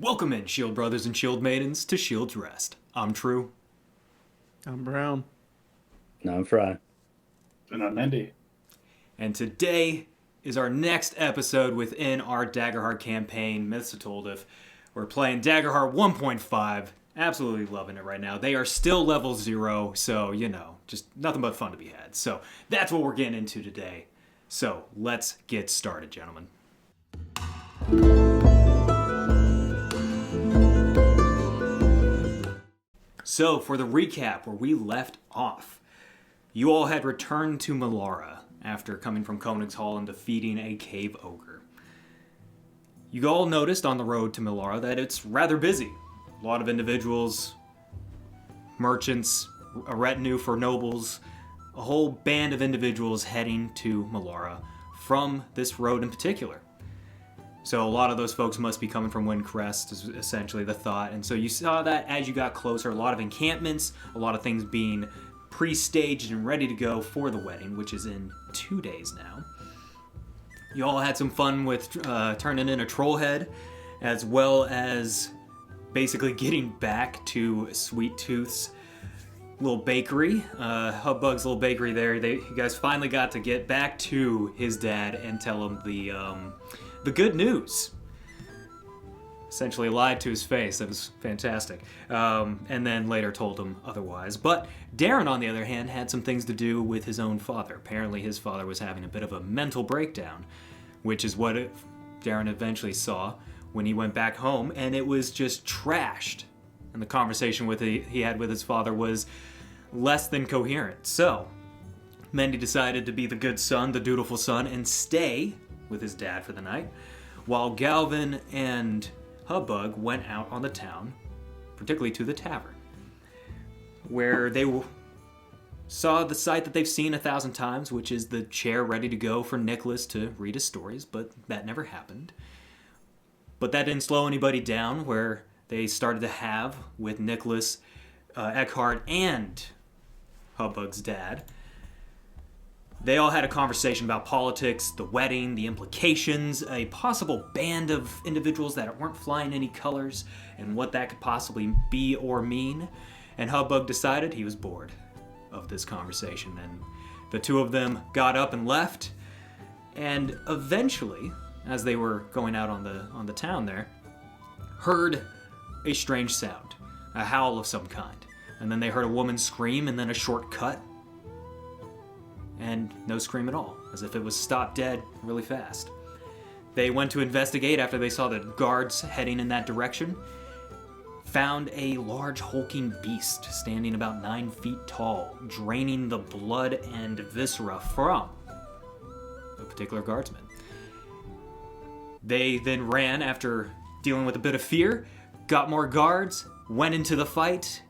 Welcome in, Shield Brothers and Shield Maidens, to Shield's Rest. I'm True. I'm Brown. No, I'm Fry. And I'm Andy. And today is our next episode within our Daggerheart campaign, Myths of Toldif. We're playing Daggerheart 1.5. Absolutely loving it right now. They are still level 0, so, just nothing but fun to be had. So that's what we're getting into today. So let's get started, gentlemen. So, for the recap, where we left off, you all had returned to Melara after coming from Koenig's Hall and defeating a cave ogre. You all noticed on the road to Melara that it's rather busy. A lot of individuals, merchants, a retinue for nobles, a whole band of individuals heading to Melara from this road in particular. So a lot of those folks must be coming from Windcrest, is essentially the thought. And so you saw that as you got closer, a lot of encampments, a lot of things being pre-staged and ready to go for the wedding, which is in 2 days now. You all had some fun with turning in a troll head, as well as basically getting back to Sweet Tooth's little bakery, Hubbug's little bakery there. You guys finally got to get back to his dad and tell him the good news. Essentially lied to his face. That was fantastic. And then later told him otherwise. But Darren, on the other hand, had some things to do with his own father. Apparently his father was having a bit of a mental breakdown, which is what Darren eventually saw when he went back home, and it was just trashed. And the conversation he had with his father was less than coherent. So, Mendy decided to be the good son, the dutiful son, and stay with his dad for the night, while Galvan and Hubbug went out on the town, particularly to the tavern, where they saw the sight that they've seen 1,000 times, which is the chair ready to go for Nicholas to read his stories, but that never happened. But that didn't slow anybody down, where they started to have, with Nicholas, Eckhart, and Hubbug's dad, they all had a conversation about politics, the wedding, the implications, a possible band of individuals that weren't flying any colors, and what that could possibly be or mean. And Hubbug decided he was bored of this conversation, and the two of them got up and left. And eventually, as they were going out on the town there, heard a strange sound, a howl of some kind. And then they heard a woman scream, and then a short cut, and no scream at all, as if it was stopped dead really fast. They went to investigate after they saw the guards heading in that direction, found a large hulking beast standing about 9 feet tall, draining the blood and viscera from a particular guardsman. They then ran after dealing with a bit of fear, got more guards, went into the fight,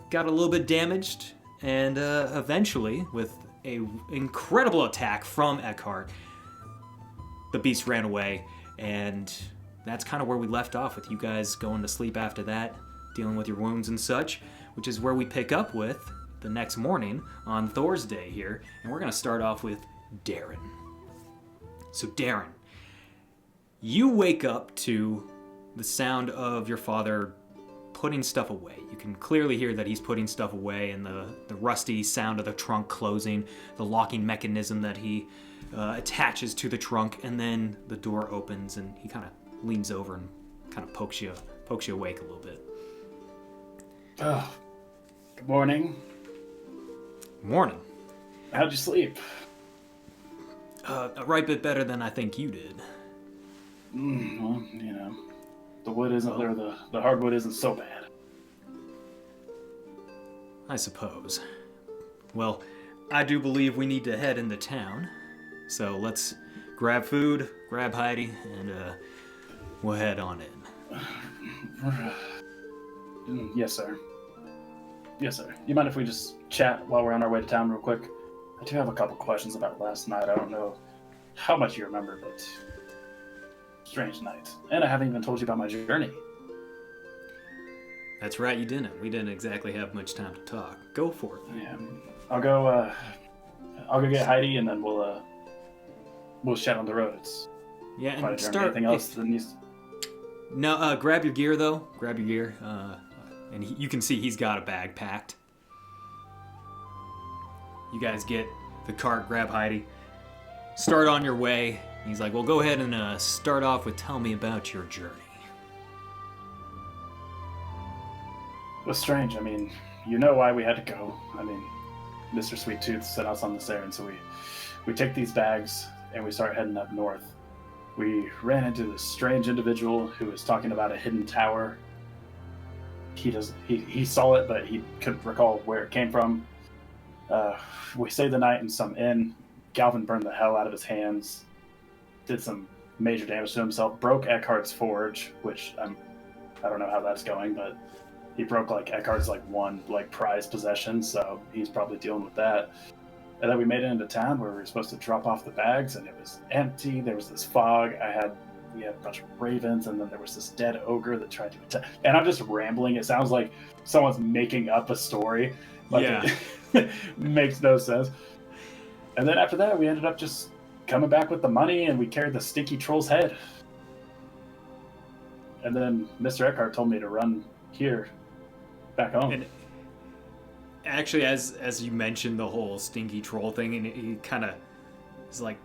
got a little bit damaged, and eventually, with an incredible attack from Eckhart, the beast ran away, and that's kind of where we left off, with you guys going to sleep after that, dealing with your wounds and such, which is where we pick up with the next morning on Thor's Day here, and we're going to start off with Darren. So Darren, you wake up to the sound of your father putting stuff away. You can clearly hear that he's putting stuff away, and the rusty sound of the trunk closing, the locking mechanism that he attaches to the trunk, and then the door opens and he kind of leans over and kind of pokes you awake a little bit. Oh, good morning. Morning. How'd you sleep? A right bit better than I think you did. Well, the wood isn't there. The hardwood isn't so bad. I suppose. Well, I do believe we need to head into town. So let's grab food, grab Heidi, and we'll head on in. Yes, sir. Yes, sir. You mind if we just chat while we're on our way to town real quick? I do have a couple questions about last night. I don't know how much you remember, but strange night. And I haven't even told you about my journey. That's right, you didn't. We didn't exactly have much time to talk. Go for it. Yeah. I'll go get Heidi, and then we'll chat on the road. Yeah, and start anything else that needs. No, grab your gear, though. Grab your gear. And you can see he's got a bag packed. You guys get the cart, grab Heidi. Start on your way. He's like, well, go ahead and start off with tell me about your journey. It was strange. I mean, you know why we had to go. I mean, Mr. Sweet Tooth sent us on this errand, so we take these bags and we start heading up north. We ran into this strange individual who was talking about a hidden tower. He saw it, but he couldn't recall where it came from. We stayed the night in some inn. Galvan burned the hell out of his hands, did some major damage to himself, broke Eckhart's forge, which I don't know how that's going, but he broke Eckhart's one prized possession, so he's probably dealing with that. And then we made it into town where we were supposed to drop off the bags, and it was empty. There was this fog. We had a bunch of ravens, and then there was this dead ogre that tried to attack. And I'm just rambling. It sounds like someone's making up a story. Yeah. It makes no sense. And then after that, we ended up just coming back with the money, and we carried the stinky troll's head. And then Mr. Eckhart told me to run here, back home. And actually, as you mentioned the whole stinky troll thing, and he kind of is like,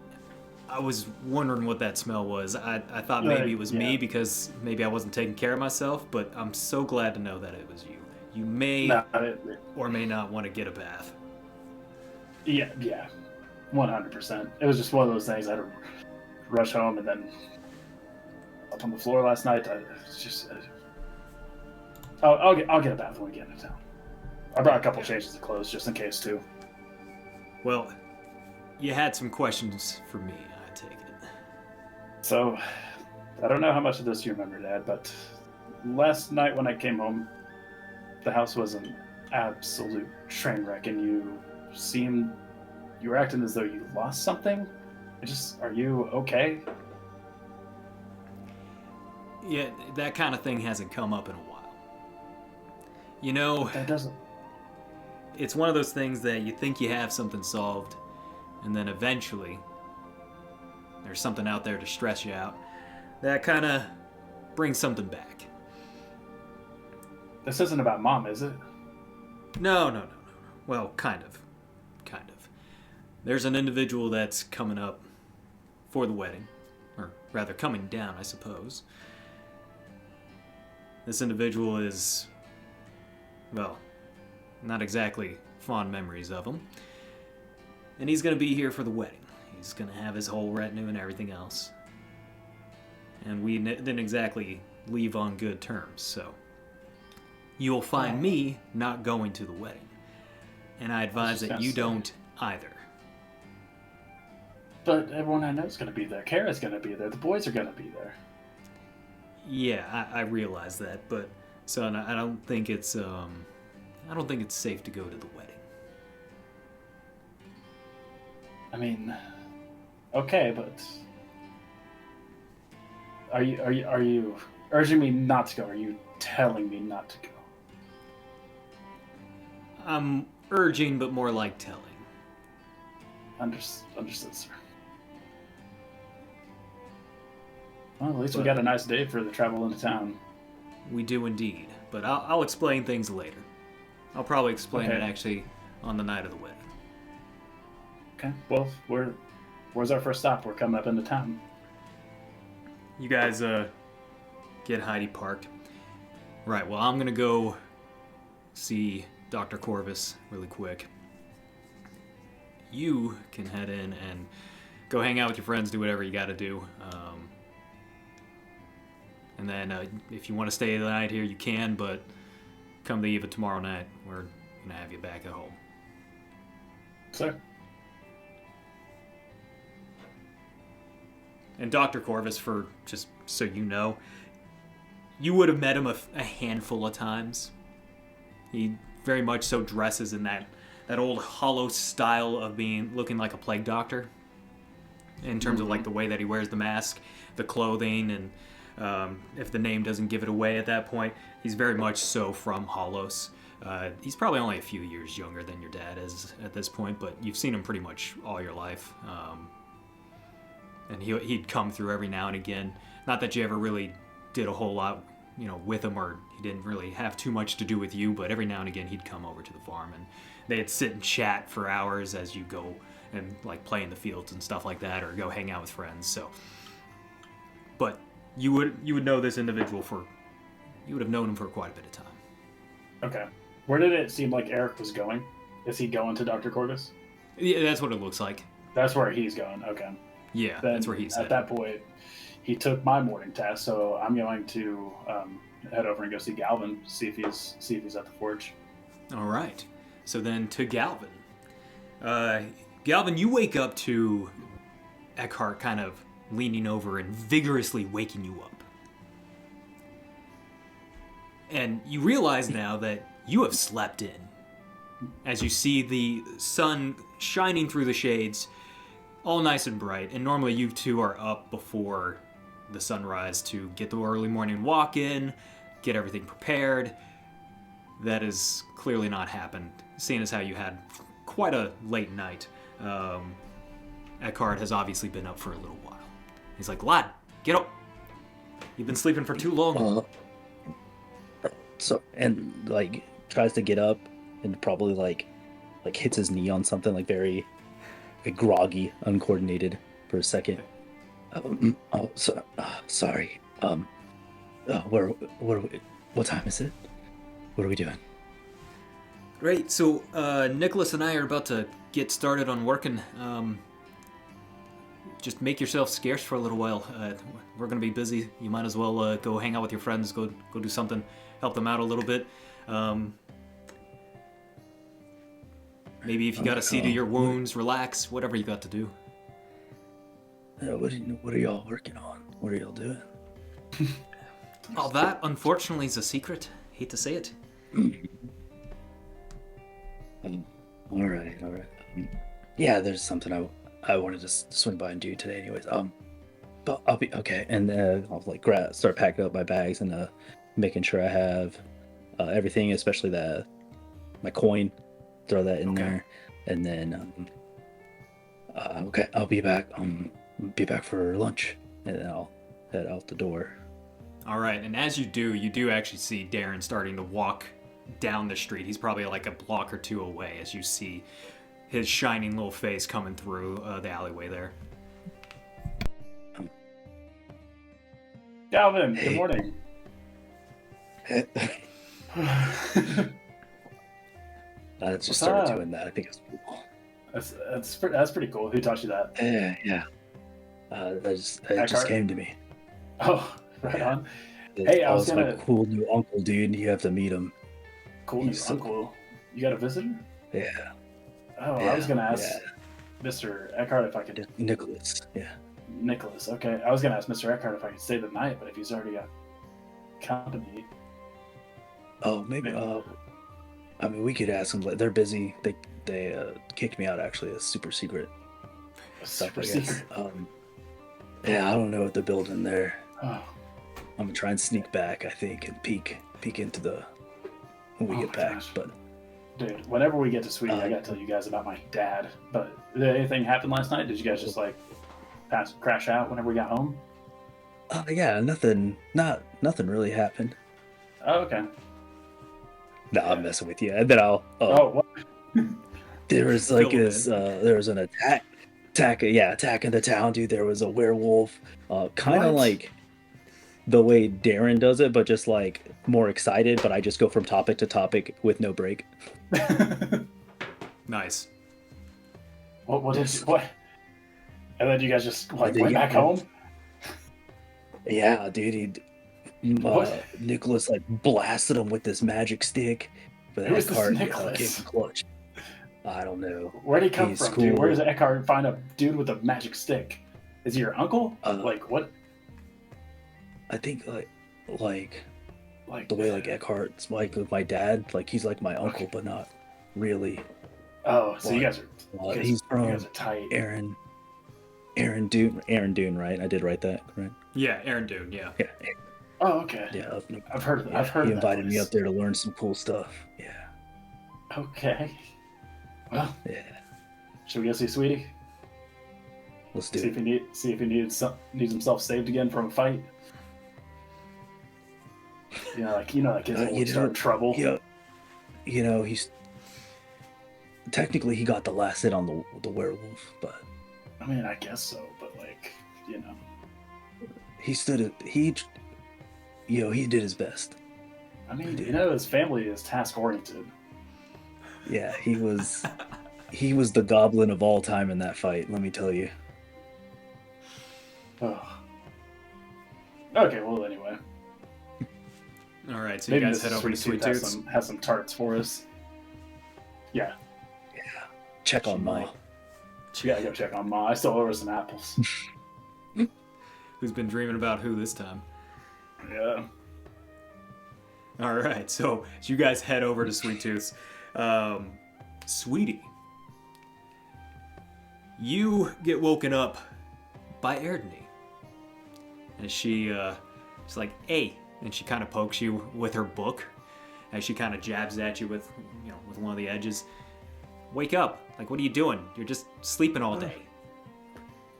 I was wondering what that smell was. I thought maybe it was me because maybe I wasn't taking care of myself, but I'm so glad to know that it was you. You may or may not want to get a bath. Yeah, 100%. It was just one of those things. I had to rush home, and then up on the floor last night. I'll get a bath when we get into town. I brought a couple changes of clothes just in case too. Well, you had some questions for me, I take it. So, I don't know how much of this you remember, Dad, but last night when I came home, the house was an absolute train wreck, and you were acting as though you lost something. Are you okay? Yeah, that kind of thing hasn't come up in a while. You know, That doesn't. it's one of those things that you think you have something solved, and then eventually there's something out there to stress you out that kind of brings something back. This isn't about Mom, is it? No. Well, kind of. There's an individual that's coming up for the wedding, or rather coming down, I suppose. This individual is, well, not exactly fond memories of him. And he's going to be here for the wedding. He's going to have his whole retinue and everything else. And we didn't exactly leave on good terms, so you'll find me not going to the wedding. And I advise that you don't either. But everyone I know is going to be there. Kara's going to be there. The boys are going to be there. Yeah, I realize that, but son, I don't think it's safe to go to the wedding. I mean, okay, but are you urging me not to go? Or are you telling me not to go? I'm urging, but more like telling. Understood, sir. Well, at least we got a nice day for the travel into town. We do indeed, but I'll explain things later. I'll probably explain it actually on the night of the wedding. Okay. Well, where's our first stop? We're coming up into town. You guys get Heidi parked. Right, well, I'm gonna go see Dr. Corvus really quick. You can head in and go hang out with your friends, do whatever you gotta do. And then if you want to stay the night here, you can, but come the eve of tomorrow night, we're gonna have you back at home. Sir. And Dr. Corvus, for just so you know, you would have met him a handful of times. He very much so dresses in that old hollow style of looking like a plague doctor. In terms of the way that he wears the mask, the clothing, and if the name doesn't give it away at that point, he's very much so from Hollos. He's probably only a few years younger than your dad is at this point, but you've seen him pretty much all your life. And he'd come through every now and again. Not that you ever really did a whole lot, with him, or he didn't really have too much to do with you, but every now and again he'd come over to the farm and they'd sit and chat for hours as you go and like play in the fields and stuff like that, or go hang out with friends. So, but you would know this individual you would have known him for quite a bit of time. Okay. Where did it seem like Eric was going? Is he going to Dr. Cordis? Yeah, that's what it looks like. That's where he's going. Okay. Yeah, Then that's where he's at that point. He took my morning task, so I'm going to head over and go see Galvan, see if he's at the forge. All right. So then to Galvan. Galvan, you wake up to Eckhart kind of leaning over and vigorously waking you up. And you realize now that you have slept in. As you see the sun shining through the shades, all nice and bright. And normally you two are up before the sunrise to get the early morning walk in, get everything prepared. That has clearly not happened, seeing as how you had quite a late night. Eckhart has obviously been up for a little while. He's like, lad, get up. You've been sleeping for too long. So, and like tries to get up and probably like hits his knee on something, like very groggy, uncoordinated for a second. Sorry. What time is it? What are we doing? Great. So Nicholas and I are about to get started on working. Just make yourself scarce for a little while. We're going to be busy. You might as well go hang out with your friends, go do something, help them out a little bit. Maybe if you got to see to your wounds, relax, whatever you got to do. What are y'all working on? What are y'all doing? All that, unfortunately, is a secret. Hate to say it. All right. Yeah, there's something I wanted to swing by and do today, anyways. But I'll be okay. And I'll like start packing up my bags and making sure I have everything, especially my coin. Throw that in there, and then okay, I'll be back. Be back for lunch, and then I'll head out the door. All right, and as you do actually see Darren starting to walk down the street. He's probably like a block or two away as you see his shining little face coming through the alleyway there. Galvan, good morning. Just started doing that. I think it's cool. That's pretty cool. Who taught you that? Yeah. It just came to me. Oh, right on. Hey, I was gonna. My cool new uncle, dude. You have to meet him. Cool new uncle. You got a visitor? Yeah. Oh, yeah, I was gonna ask Mr. Eckhart if I could. Nicholas. Yeah. Nicholas. Okay, I was gonna ask Mr. Eckhart if I could stay the night, but if he's already got company. Oh, maybe. I mean, we could ask them. They're busy. They kicked me out. Actually, a super secret. Super secret. Yeah, I don't know what they're building there. Oh. I'm gonna try and sneak back. I think and peek into when we get back. Gosh. But dude, whenever we get to Sweden, I gotta tell you guys about my dad. But did anything happen last night? Did you guys just like crash out whenever we got home? Yeah, nothing really happened. Oh, okay. No, I'm messing with you. And then I'll. What? There was like there was an attack in the town, dude. There was a werewolf, kind of like the way Darren does it, but just like more excited. But I just go from topic to topic with no break. Nice. What? And then you guys just like went back home? Yeah, dude. Nicholas like blasted him with this magic stick. But Who is this Eckhart Nicholas? gave him clutch. I don't know. Where'd he come from, cool. dude? Where does Eckhart find a dude with a magic stick? Is he your uncle? Like what? I think like the way like Eckhart's like with my dad, like he's like my uncle, but not really. Oh, so you guys are. He's from you guys are tight. Aaron Dune, right? I did write that, right? Yeah, Aaron Dune. Yeah. Yeah. Oh, okay. Yeah, I've heard of that. He invited me up there to learn some cool stuff. Yeah. Okay. Well. Yeah. Should we go see Sweetie? Let's do see it. If he needs himself saved again from a fight. Like kids that always start trouble. He's technically he got the last hit on the werewolf, but I mean, I guess so, but he did his best. I mean, his family is task oriented. Yeah, he was the goblin of all time in that fight, let me tell you. Oh. Okay, well, anyway. All right, so Maybe you guys head over to Sweet Tooth's. Has some tarts for us. Yeah. Yeah. Check on Ma. Yeah, go check on Ma. I still owe her some apples. Who's been dreaming about who this time? Yeah. All right, so you guys head over to Sweet Tooth's. Sweetie, you get woken up by Erdney. And she's like, hey, and she kind of pokes you with her book as she kind of jabs at you with one of the edges. Wake up. Like, what are you doing? You're just sleeping all day.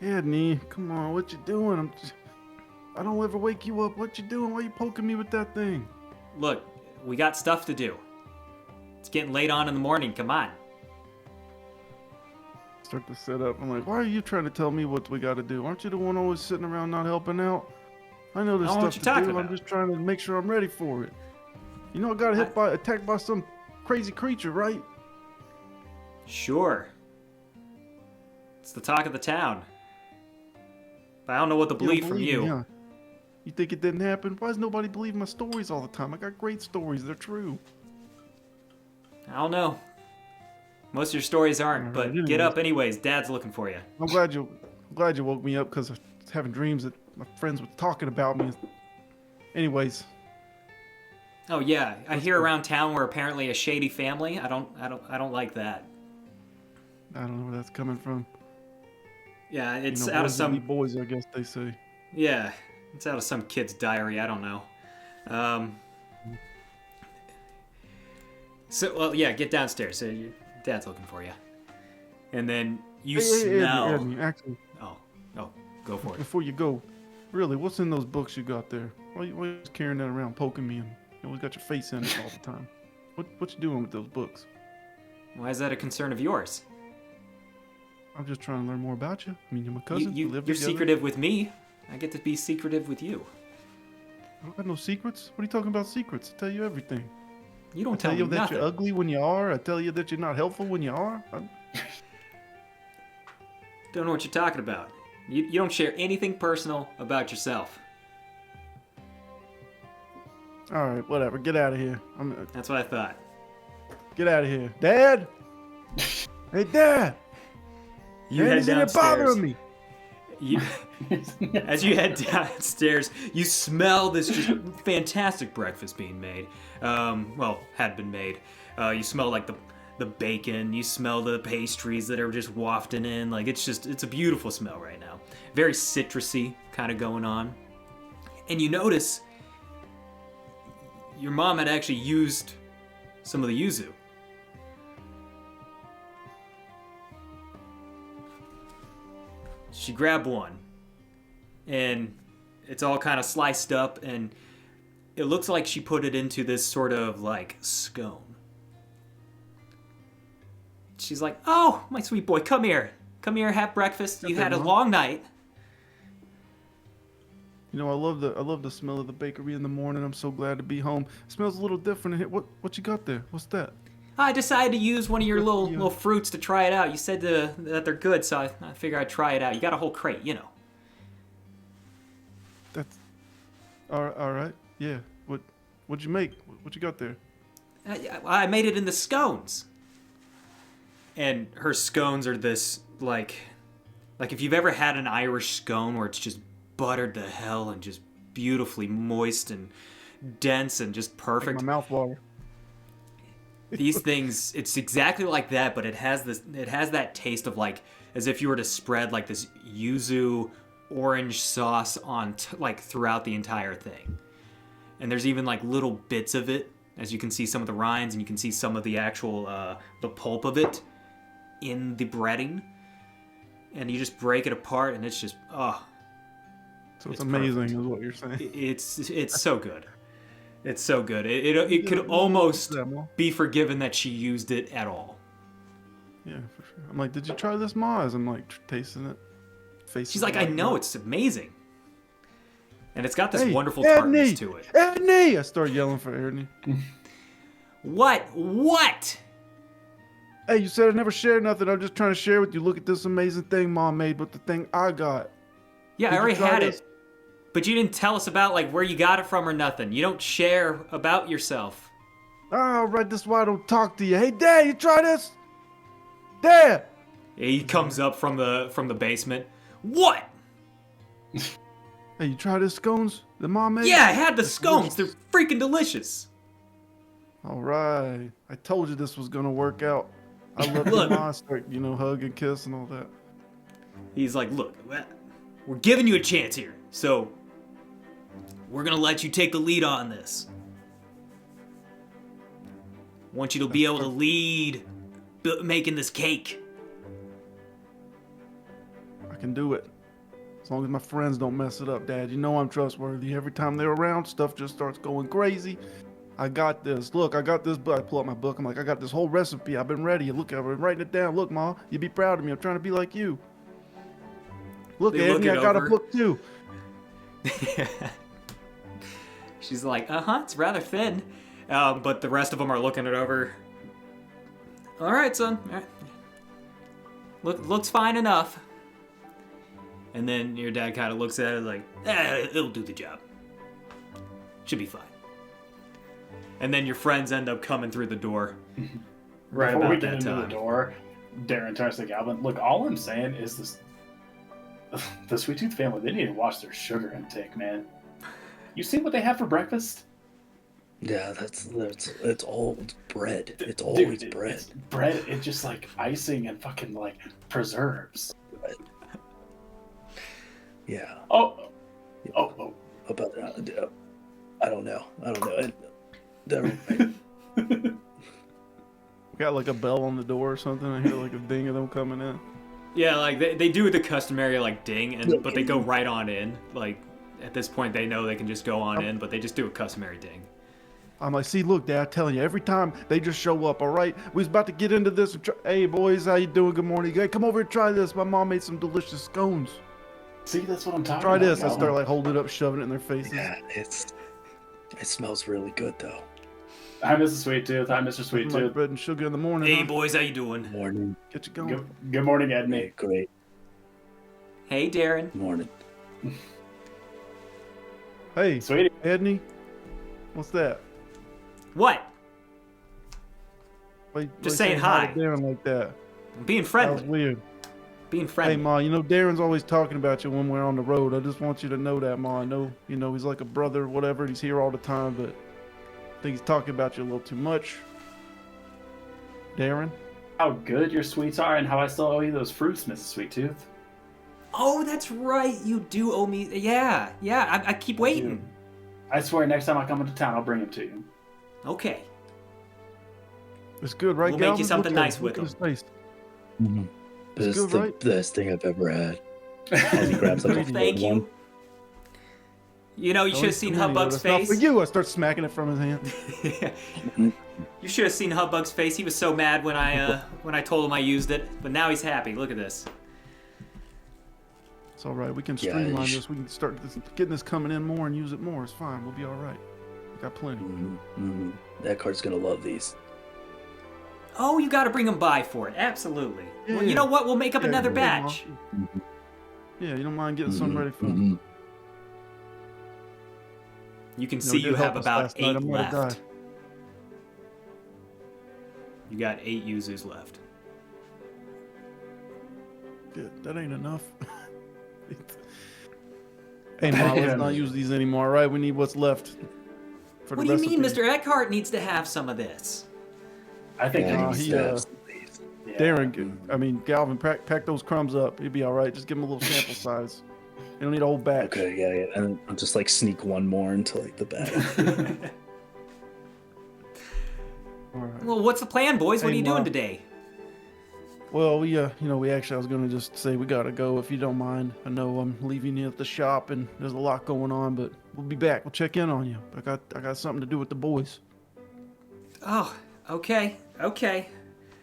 Edney, come on, what you doing? I don't ever wake you up. What you doing? Why you poking me with that thing? Look, we got stuff to do. It's getting late on in the morning. Come on. Start to set up. I'm like, why are you trying to tell me what we got to do? Aren't you the one always sitting around not helping out? I know there's stuff to do. About? I'm just trying to make sure I'm ready for it. You know I got attacked by some crazy creature, right? Sure. It's the talk of the town. But I don't know what to believe from you. Me, huh? You think it didn't happen? Why does nobody believe my stories all the time? I got great stories. They're true. I don't know. Most of your stories aren't, Right, but anyways. Get up anyways. Dad's looking for you. I'm glad you woke me up because I was having dreams that my friends were talking about me. Anyways. Oh yeah, I hear around town we're apparently a shady family. I don't like that. I don't know where that's coming from. Yeah, it's out of some boys, I guess they say. Yeah, it's out of some kid's diary. I don't know. So get downstairs. So your dad's looking for you, and then you smell. Edney, actually, oh, go for it. before you go, really, what's in those books you got there? Why you carrying that around, poking me, and you always got your face in it all the time? What you doing with those books? Why is that a concern of yours? I'm just trying to learn more about you. I mean, you're my cousin. We live You're together. secretive with me. I get to be secretive with you. I don't got no secrets. What are you talking about secrets? I tell you everything. You don't I tell tell me you that nothing. you're ugly when you are. I tell you that you're not helpful when you are. Don't know what you're talking about. You don't share anything personal about yourself. All right, whatever. Get out of here. That's what I thought. Get out of here, Dad. Hey, Dad. You head Isn't it downstairs. bothering me? As you head downstairs, you smell this just fantastic breakfast being made. Had been made. You smell like the bacon. You smell the pastries that are just wafting in. Like it's a beautiful smell right now. Very citrusy kind of going on. And you notice your mom had actually used some of the yuzu. She grabbed one, and it's all kind of sliced up, and it looks like she put it into this sort of like scone. She's like, "Oh, my sweet boy, come here. Come here, have breakfast. You had a long night." You know, I love the smell of the bakery in the morning. I'm so glad to be home. It smells a little different in here. What you got there? What's that? I decided to use one of your little fruits to try it out. You said that they're good, so I figured I'd try it out. You got a whole crate, you know. That's all right. Yeah. What'd you make? What you got there? I made it in the scones. And her scones are this like if you've ever had an Irish scone where it's just buttered to hell and just beautifully moist and dense and just perfect. Make my mouth water. These things, it's exactly like that, but it has that taste of like as if you were to spread like this yuzu orange sauce on like throughout the entire thing. And there's even like little bits of it, as you can see some of the rinds and you can see some of the actual the pulp of it in the breading. And you just break it apart and it's just So it's amazing, perfect. is what you're saying. It's so good. It's so good. It could almost Yeah, Ma. be forgiven that she used it at all. Yeah, for sure. I'm like, did you try this, Ma? As I'm like tasting it. She's like, I know, it's amazing. And it's got this Hey, wonderful Edney! tartness to it. Edney! I start yelling for Edney. What? What? Hey, you said I never shared nothing. I'm just trying to share with you. Look at this amazing thing Mom made with the thing I got. Yeah, Did I you already try had this? it. But you didn't tell us about like where you got it from or nothing. You don't share about yourself. All right, this is why I don't talk to you. Hey, Dad, you try this? Dad! He comes up from the basement. What? Hey, you try this scones that Mom made? Yeah, I had the scones. They're freaking delicious. All right. I told you this was going to work out. I love Look. the Mom start, hug and kiss and all that. He's like, look, we're giving you a chance here, so we're gonna let you take the lead on this. Want you to be able to lead making this cake. I can do it. As long as my friends don't mess it up, Dad. You know I'm trustworthy. Every time they're around, stuff just starts going crazy. I got this. Look, I got this book. I pull out my book. I'm like, I got this whole recipe. I've been ready. Look, I've been writing it down. Look, Ma, you'd be proud of me. I'm trying to be like you. Look, They look Andy, I it got a over. book too. She's like, it's rather thin. But the rest of them are looking it over. All right, son. All right. Looks fine enough. And then your dad kind of looks at it like, it'll do the job. Should be fine. And then your friends end up coming through the door. Right Before we about get that into the time. door, Darren turns to Galvan. Look, all I'm saying is this: the Sweet Tooth family, they need to watch their sugar intake, man. You see what they have for breakfast? Yeah, it's all bread. It's Dude, always bread. It's bread. It's just like icing and fucking like preserves. Yeah. Oh. About that, I don't know. Never mind. Got like a bell on the door or something. I hear like a ding of them coming in. Yeah, like they do the customary like ding, but they go right on in. Like at this point, they know they can just go on in, but they just do a customary ding. I'm like, see, look, Dad, I'm telling you, every time they just show up, all right? We was about to get into this. Hey, boys, how you doing? Good morning. Hey, come over and try this. My mom made some delicious scones. See, that's what I'm talking Try about. this. I Galvan. start like holding it up, shoving it in their faces. Yeah, it smells really good though. Hi, Mrs. Sweet Tooth. Hi, Mr. Sweet Like Tooth. bread and sugar in the morning. Hey huh? boys, how you doing? Morning. Get you going. Good morning, Edney. Great. Hey Darren. Morning. Hey, Sweetie. Edney, what's that? What? Why Just say saying hi. to Darren like that. I'm being That was friendly. weird. Being Hey, friendly. Ma, Darren's always talking about you when we're on the road. I just want you to know that, Ma. I know, he's like a brother, whatever. He's here all the time, but I think he's talking about you a little too much. Darren? How good your sweets are and how I still owe you those fruits, Mrs. Sweet Tooth. Oh, that's right. You do owe me. Yeah. I keep waiting. I swear next time I come into town, I'll bring them to you. Okay. It's good, right, We'll make you Galvan? something Look at nice him. with Look at them. his face. Mm-hmm. This It's is good, the right? best thing I've ever had. As he grabs like a Thank one. you. You know, you should have seen Hubbug's That's not face. for you. I start smacking it from his hand. You should have seen Hubbug's face. He was so mad when I told him I used it, but now he's happy. Look at this. It's all right. We can Yeah, streamline you this. We can start getting this coming in more and use it more. It's fine. We'll be all right. We got plenty. Mm-hmm. That card's gonna love these. Oh, you got to bring him by for it. Absolutely. Well, Yeah. you know what? We'll make up Yeah, another yeah, Ma. batch. Yeah, you don't mind getting something ready for him. Mm-hmm. You can it see you did help have us about last night. 8 I might have left. died. You got 8 yuzus left. Good. That ain't enough. Hey, Ma, let's not use these anymore, all right? We need what's left. For What the do you mean, recipe. Mr. Eckhart needs to have some of this? I think Yeah, I he he, stabs these. yeah. Darren, Galvin, pack those crumbs up. He'll be all right. Just give him a little sample size. You don't need a whole batch. Okay, yeah. And I'll just like sneak one more into like the bag. All right. Well, what's the plan, boys? What Hey, are you Ma. doing today? Well, we actually, I was gonna just say we gotta go if you don't mind. I know I'm leaving you at the shop and there's a lot going on, but we'll be back. We'll check in on you. I got something to do with the boys. Oh, okay.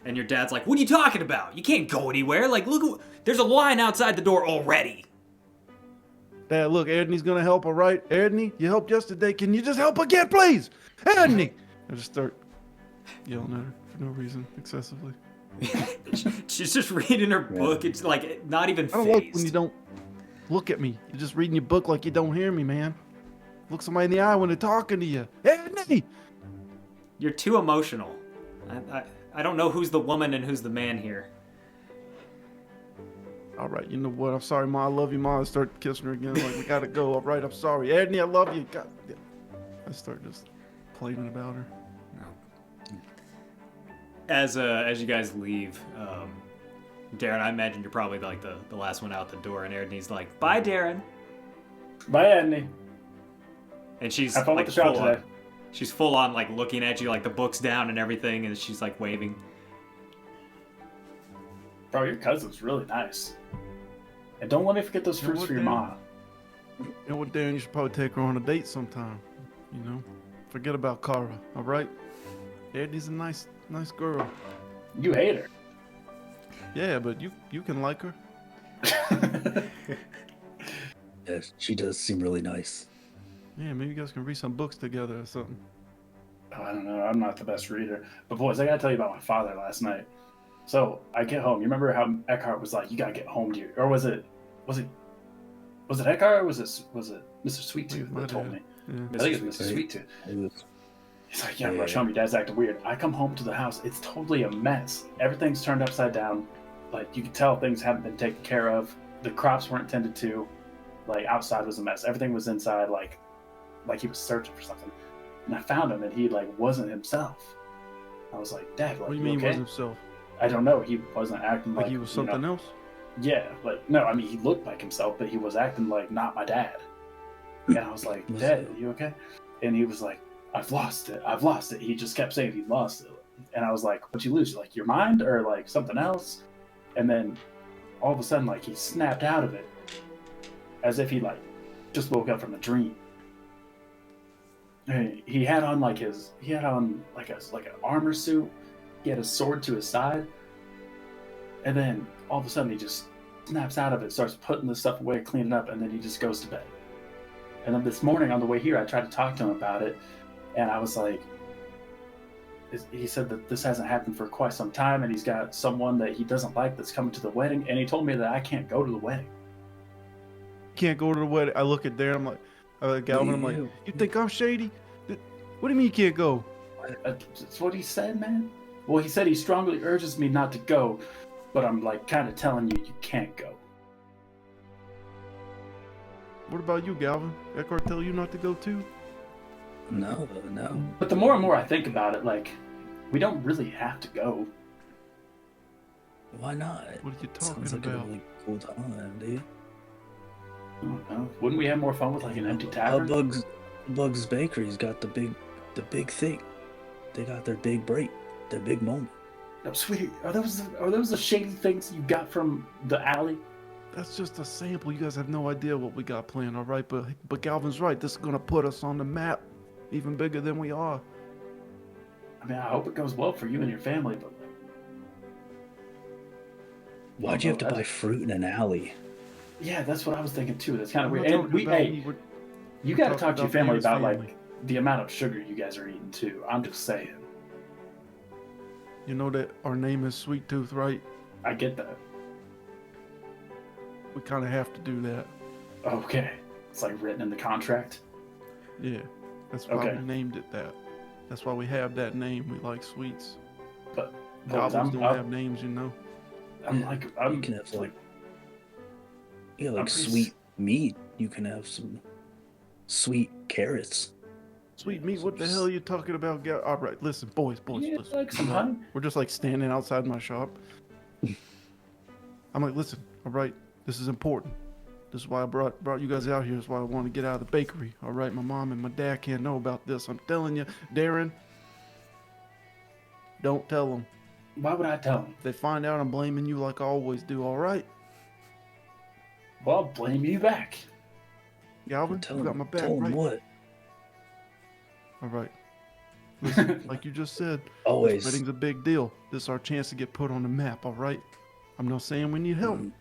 And your dad's like, what are you talking about? You can't go anywhere. Like, look, there's a line outside the door already. Dad, look, Edney's gonna help, all right? Edney, you helped yesterday. Can you just help again, please? Edney! I just start yelling at her for no reason, excessively. She's just reading her book. It's like not even I don't phased. like when you don't look at me. You're just reading your book like you don't hear me, man. Look somebody in the eye when they're talking to you. Edney! You're too emotional. I don't know who's the woman and who's the man here. All right, you know what? I'm sorry, Ma. I love you, Ma. I start kissing her again. Like, we gotta go. All right, I'm sorry. Edney, I love you. God. I start just complaining about her. As you guys leave, Darren, I imagine you're probably like the last one out the door, and Aaron's like, "Bye, Darren." Bye, Edney. And she's Have fun like with the shop full on. today. She's full on like looking at you, like the book's down and everything, and she's like waving. Bro, your cousin's really nice. And don't let me forget those You know fruits what, for your Dan? mom. You know what, Darren? You should probably take her on a date sometime. You know? Forget about Kara, all right? Edney's a nice girl. You hate her. Yeah, but you can like her. Yeah, she does seem really nice. Yeah, maybe you guys can read some books together or something. Oh, I don't know. I'm not the best reader. But boys, I gotta tell you about my father last night. So I get home. You remember how Eckhart was like, "You gotta get home to your," or was it Eckhart or was it Mr. Sweet Tooth My that told dad. me? Yeah. I think it's Mr. Right. Sweet Tooth. It was- He's like, "Yeah, rush home. Your dad's acting weird." I come home to the house. It's totally a mess. Everything's turned upside down. Like you can tell things haven't been taken care of. The crops weren't tended to. Like outside was a mess. Everything was inside. Like he was searching for something. And I found him, and he like wasn't himself. I was like, "Dad, like, What do you you mean okay?" he wasn't himself? I don't know. He wasn't acting Like he was something else? Yeah, like no. I mean, he looked like himself, but he was acting like not my dad. And I was like, "Dad, you okay?" And he was like, "I've lost it. I've lost it." He just kept saying he lost it. And I was like, "What'd you lose? Like your mind or like something else?" And then all of a sudden, like he snapped out of it, as if he like just woke up from a dream. And he had on like an armor suit. He had a sword to his side, and then all of a sudden he just snaps out of it, starts putting the stuff away, cleaning up, and then he just goes to bed. And then this morning on the way here, I tried to talk to him about it, and I was like, he said that this hasn't happened for quite some time, and he's got someone that he doesn't like that's coming to the wedding, and he told me that I can't go to the wedding. Can't go to the wedding. I look at Darren, I'm like, Galvan, I'm like, you think I'm shady? What do you mean you can't go? That's what he said, man. Well, he said he strongly urges me not to go, but I'm like kind of telling you can't go. What about you, Galvan? Eckhart tell you not to go too? No. But the more and more I think about it, like, we don't really have to go. Why not? What are you talking Sounds like about? a really cool time, dude. I don't know. Wouldn't we have more fun with like an empty tavern? Bugs Bakery's got the big thing. They got their big break, their big moment. No, sweetie, are those the shady things you got from the alley? That's just a sample. You guys have no idea what we got planned, all right? But Galvan's right. This is gonna put us on the map, even bigger than we are. I mean, I hope it goes well for you and your family, but Why'd you have to buy fruit in an alley? yeah, that's what I was thinking too. That's kind of I'm weird. not And talking about me. We're you got to talking talk to your about family Darren's about family. like the amount of sugar you guys are eating too. I'm just saying. You know that our name is Sweet Tooth, right? I get that. We kind of have to do that. Okay, it's like written in the contract. Yeah, that's why Okay. we named it that. That's why we have that name. We like sweets. But Goblins don't I'm have names, you know. You can have like I'm pretty sweet meat. You can have some sweet carrots. Sweet meat. What the hell are you talking about? All right, listen, boys, yeah, listen. like some honey. We're just like standing outside my shop. I'm like, listen, all right, this is important. This is why I brought you guys out here. This is why I want to get out of the bakery. All right, my mom and my dad can't know about this. I'm telling you, Darren, don't tell them. Why would I tell them? If they find out I'm blaming you like I always do, all right? Well, I'll blame you back. Galvan, Tell you got him, my back, tell him right? what? All right. Listen, like you just said, this Always. wedding's a big deal. This is our chance to get put on the map, all right? I'm not saying we need help, Mhm.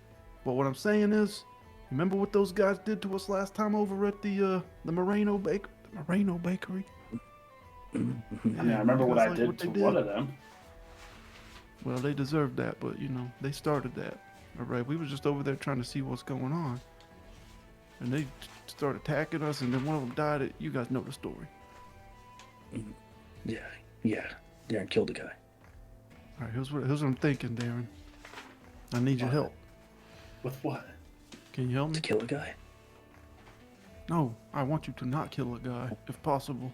but what I'm saying is, remember what those guys did to us last time over at the Moreno Bakery? Mhm. I mean, I remember You what guys I like did what they to did? one of them. Well, they deserved that, but you know, they started that. All right, we was just over there trying to see what's going on, and they started attacking us, and then one of them died. You guys know the story. Yeah. Darren killed a guy. All right, here's what I'm thinking, Darren. I need your What? help. With what? Can you help me? To kill a guy? No, I want you to not kill a guy, if possible.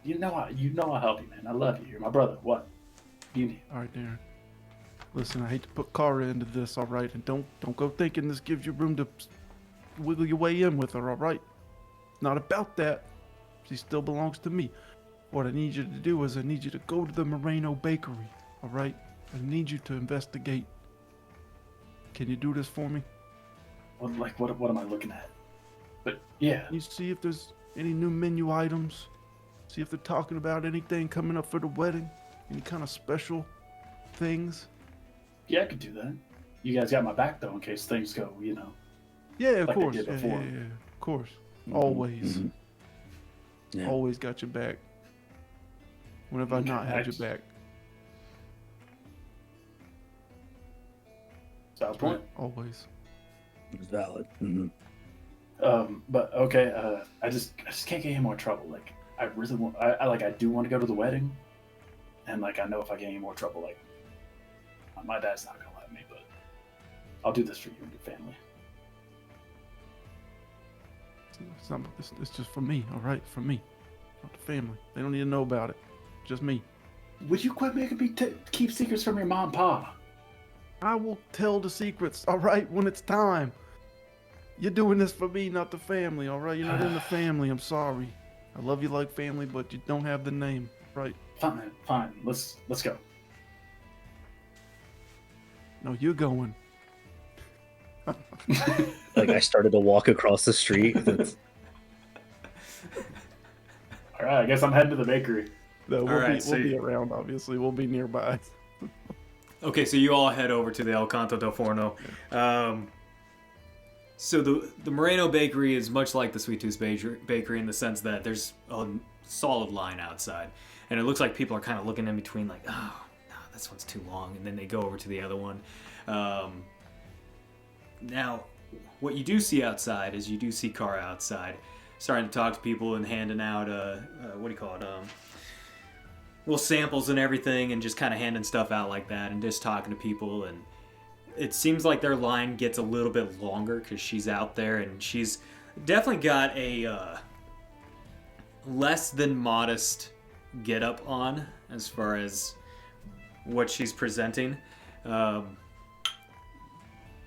You know I'll help you, man. I love you. You're my brother. What? You need. All right, Darren. Listen, I hate to put Kara into this, all right? And don't go thinking this gives you room to wiggle your way in with her, all right? It's not about that. She still belongs to me. What I need you to do is I need you to go to the Moreno Bakery, all right? I need you to investigate. Can you do this for me? What am I looking at? But yeah, Can you see if there's any new menu items? See if they're talking about anything coming up for the wedding? Any kind of special things? I could do that. You guys got my back though, in case things go, Yeah, of Like they course. did Yeah, before. of course. Mhm. Always. Mhm. Yeah. Always got your back. Whenever I've not Okay, had your back. Valid point. Always. It's valid. Mhm. But okay, I just can't get any more trouble. Like I really want, I do want to go to the wedding, and like I know if I get any more trouble, like my dad's not gonna let me. But I'll do this for you and your family. It's just for me, all right? For me. Not the family. They don't need to know about it. Just me. Would you quit making me keep secrets from your mom and pa? I will tell the secrets, all right, when it's time. You're doing this for me, not the family, all right? You're not in the family. I'm sorry. I love you like family, but you don't have the name, right? Fine. Let's go. No, you're going. Like I started to walk across the street. That's, All right, I guess I'm heading to the bakery. No, All right, so we'll be you- around, obviously. We'll be nearby. Okay, so you all head over to the El Canto del Forno. So the Moreno Bakery is much like the Sweet Tooth Bakery in the sense that there's a solid line outside. And it looks like people are kind of looking in between like, oh, no, this one's too long. And then they go over to the other one. Now, what you do see outside is you do see Kara outside starting to talk to people and handing out, what do you call it? Little samples and everything, and just kind of handing stuff out like that and just talking to people. And it seems like their line gets a little bit longer because she's out there, and she's definitely got a less than modest get up on as far as what she's presenting.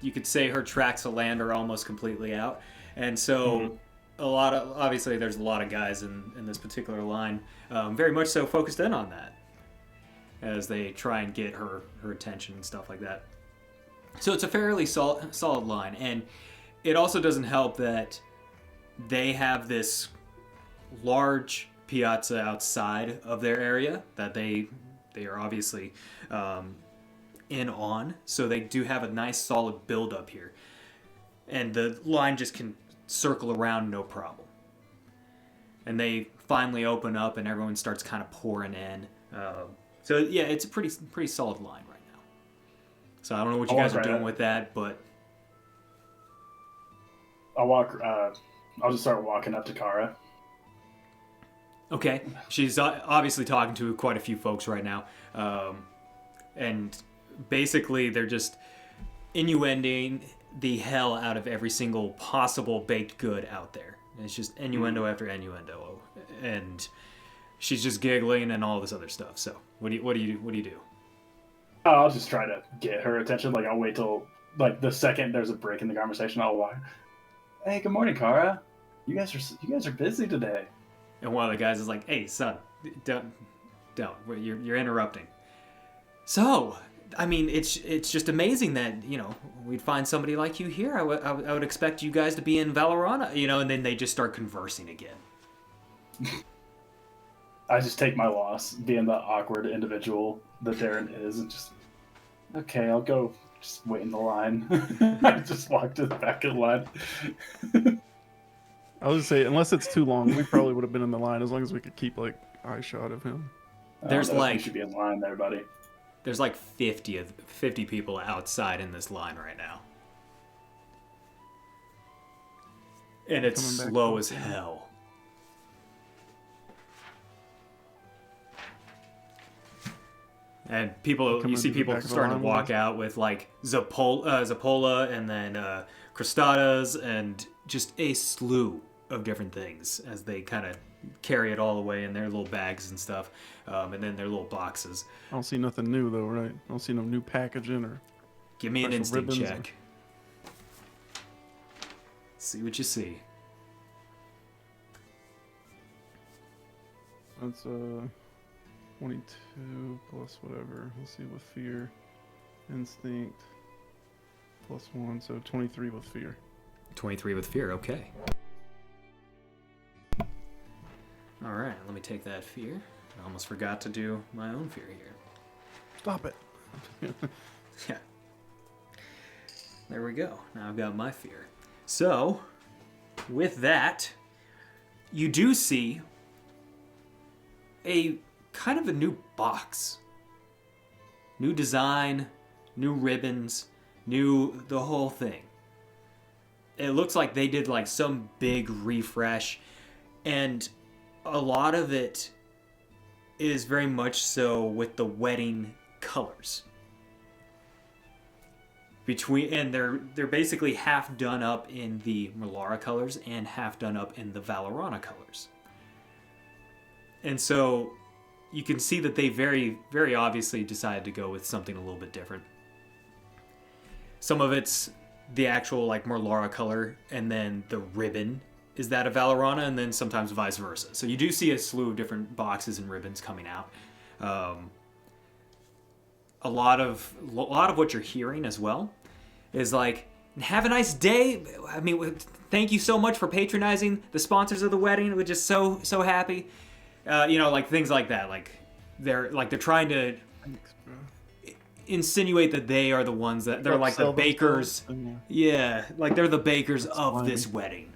You could say her tracts of land are almost completely out, and so obviously there's a lot of guys in this particular line, very much so focused in on that as they try and get her attention and stuff like that. So it's a fairly solid line, and it also doesn't help that they have this large piazza outside of their area that they are obviously in on, so they do have a nice solid build up here, and the line just can circle around no problem. And they finally open up, and everyone starts kind of pouring in. So yeah, it's a pretty solid line right now. So I don't know what you guys are doing with that, but I'll just start walking up to Kara. okay. She's obviously talking to quite a few folks right now, and basically they're just innuending the hell out of every single possible baked good out there. It's just innuendo after innuendo, and she's just giggling and all this other stuff. So what do you do? I'll just try to get her attention. Like I'll wait till like the second there's a break in the conversation. I'll walk. Hey, good morning, Kara. You guys are busy today. And one of the guys is like, "Hey, son, don't. You're interrupting." So, I mean, it's just amazing that, we'd find somebody like you here. I would expect you guys to be in Valorana, and then they just start conversing again. I just take my loss, being the awkward individual that Darren is, and just, okay, I'll go just wait in the line. I just walk to the back of the line. I was gonna say, unless it's too long, we probably would have been in the line as long as we could keep eye shot of him. There's you should be in line there, buddy. There's 50 people outside in this line right now. And it's slow as hell. And you see people starting to walk out with Zapola and then Cristadas and just a slew of different things as they kind of carry it all away in their little bags and stuff, and then their little boxes. I don't see nothing new though, right? I don't see no new packaging or. Give me an instinct check. See what you see. That's 22 plus whatever. Let's see with fear, instinct plus 1, so 23 with fear. 23 with fear. Okay. All right, let me take that fear. I almost forgot to do my own fear here. Stop it. Yeah. There we go. Now I've got my fear. So, with that, you do see a kind of a new box. New design, new ribbons, the whole thing. It looks like they did some big refresh, and a lot of it is very much so with the wedding colors. And they're basically half done up in the Melara colors and half done up in the Valorana colors. And so you can see that they very, very obviously decided to go with something a little bit different. Some of it's the actual Melara color, and then the ribbon is that of Valorana, and then sometimes vice versa. So you do see a slew of different boxes and ribbons coming out. A lot of what you're hearing as well is have a nice day. I mean, thank you so much for patronizing the sponsors of the wedding. We're just so happy. Things like that. They're trying to insinuate that they are the ones that they're the bakers. Yeah, they're the bakers of this wedding.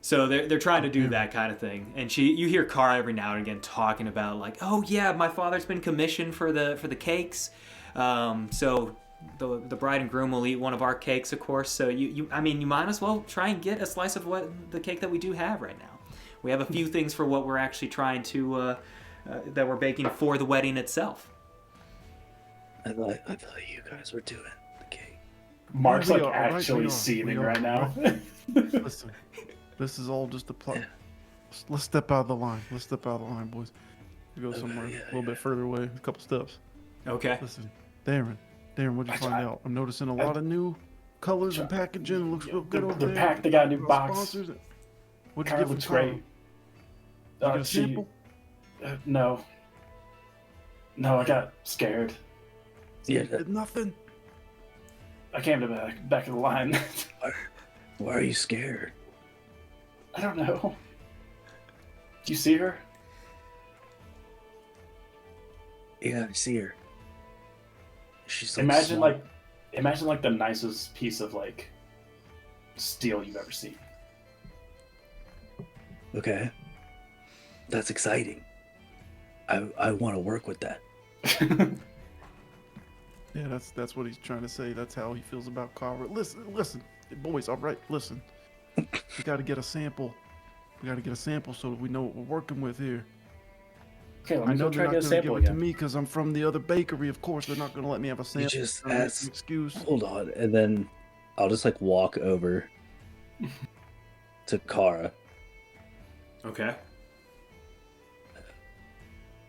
So they're trying to do that kind of thing. And you hear Kara every now and again talking about oh yeah, my father's been commissioned for the cakes. So the bride and groom will eat one of our cakes, of course. So you might as well try and get a slice of the cake that we do have right now. We have a few things for what we're actually trying to that we're baking for the wedding itself. I thought you guys were doing the cake. Mark's actually seething right now. Listen, this is all just a plot. Yeah. Let's step out of the line. Boys. We go somewhere a little bit further away, a couple steps. Okay. Listen, Darren, what'd you find out? I'm noticing a lot of new colors and packaging. It looks real good over there. They're packed. They got a new box. Sponsors. What'd you get from Kara? Great. You get a sample? No, I got scared. Yeah. Did nothing. I came to the back of the line. Why are you scared? I don't know. Do you see her? Yeah, I see her. She's imagine the nicest piece of steel you've ever seen. Okay. That's exciting. I want to work with that. Yeah, that's what he's trying to say. That's how he feels about Kara. Listen, boys. All right, listen. We got to get a sample. So that we know what we're working with here. Okay, let me go try to get a sample again. To me because I'm from the other bakery. Of course, they're not going to let me have a sample. You just ask. Excuse. Hold on, and then I'll just walk over to Kara. Okay.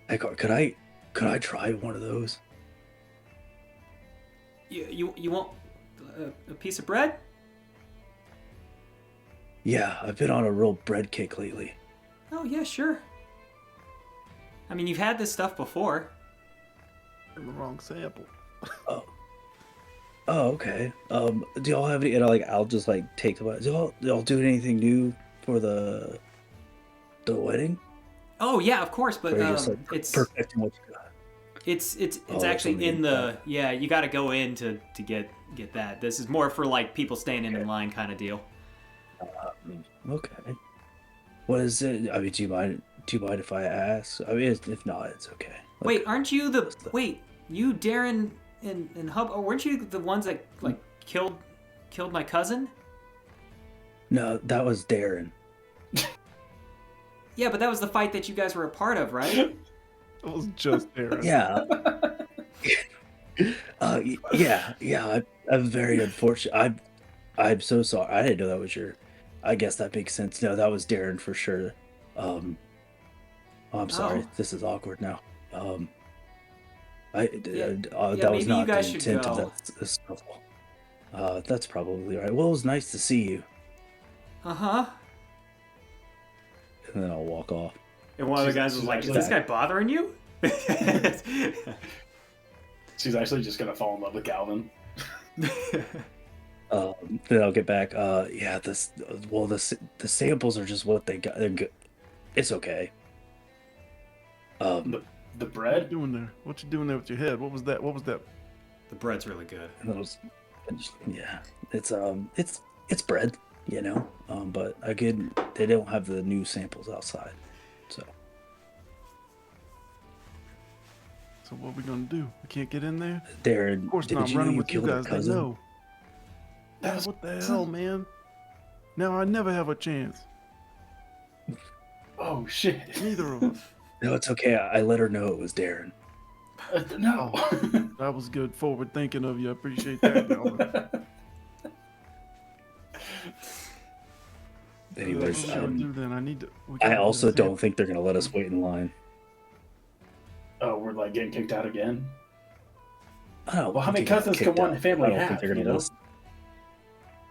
Hey, Kara, could I try one of those? You want a piece of bread? Yeah, I've been on a real bread kick lately. Oh yeah, sure. I mean, you've had this stuff before. In the wrong sample. Oh. Oh, okay. Do y'all have any? And like, I'll just like take the. Do y'all do anything new for the wedding? Oh yeah, of course, but Or are you just like perfecting what you got? it's Oh, that's actually in amazing. the yeah. You got to go in to get that. This is more for like people standing in Okay. line kind of deal. Okay. What is it? I mean, do you mind? Do you mind if I ask? I mean, if not, it's okay. Wait, Like, aren't you the what's the? wait? You Darren and Hub? Or weren't you the ones that like killed my cousin? No, that was Darren. Yeah, but that was the fight that you guys were a part of, right? It was just Aaron. Yeah. Yeah. I'm very unfortunate. I'm so sorry. I didn't know that was your. I guess that makes sense. No, that was Darren for sure. Oh, I'm sorry. Oh. This is awkward now. Yeah, That was maybe you not the guys should intent of go. that scuffle. That's probably right. Well, it was nice to see you. Uh-huh. And then I'll walk off. And one of the guys was like, "Is this guy bothering you?" She's actually just gonna fall in love with Galvan. Then I'll get back. Yeah, the samples are just what they got. They're good. It's okay. The What you bread? doing there? What you doing there with your head? What was that? What was that? The bread's really good. And those, yeah, it's bread, you know. But again, they don't have the new samples outside, so So what are we gonna do? We can't get in there? Darren, Of course did not. I'm you know running you with you killed her guys. They cousin? know. That Yeah, was- what the hell, man? Now I never have a chance. Oh shit! Neither of us. No, it's okay. I let her know it was Darren. No. That was good forward thinking of you. I appreciate that, Galvan. Anyways, what are we gonna do then? we I gotta get also a don't sample. think they're gonna let us wait in line. Oh, we're like getting kicked out again. I don't Well, how many think they're gonna cousins kick can one out. family I don't have, think they're gonna you know? listen.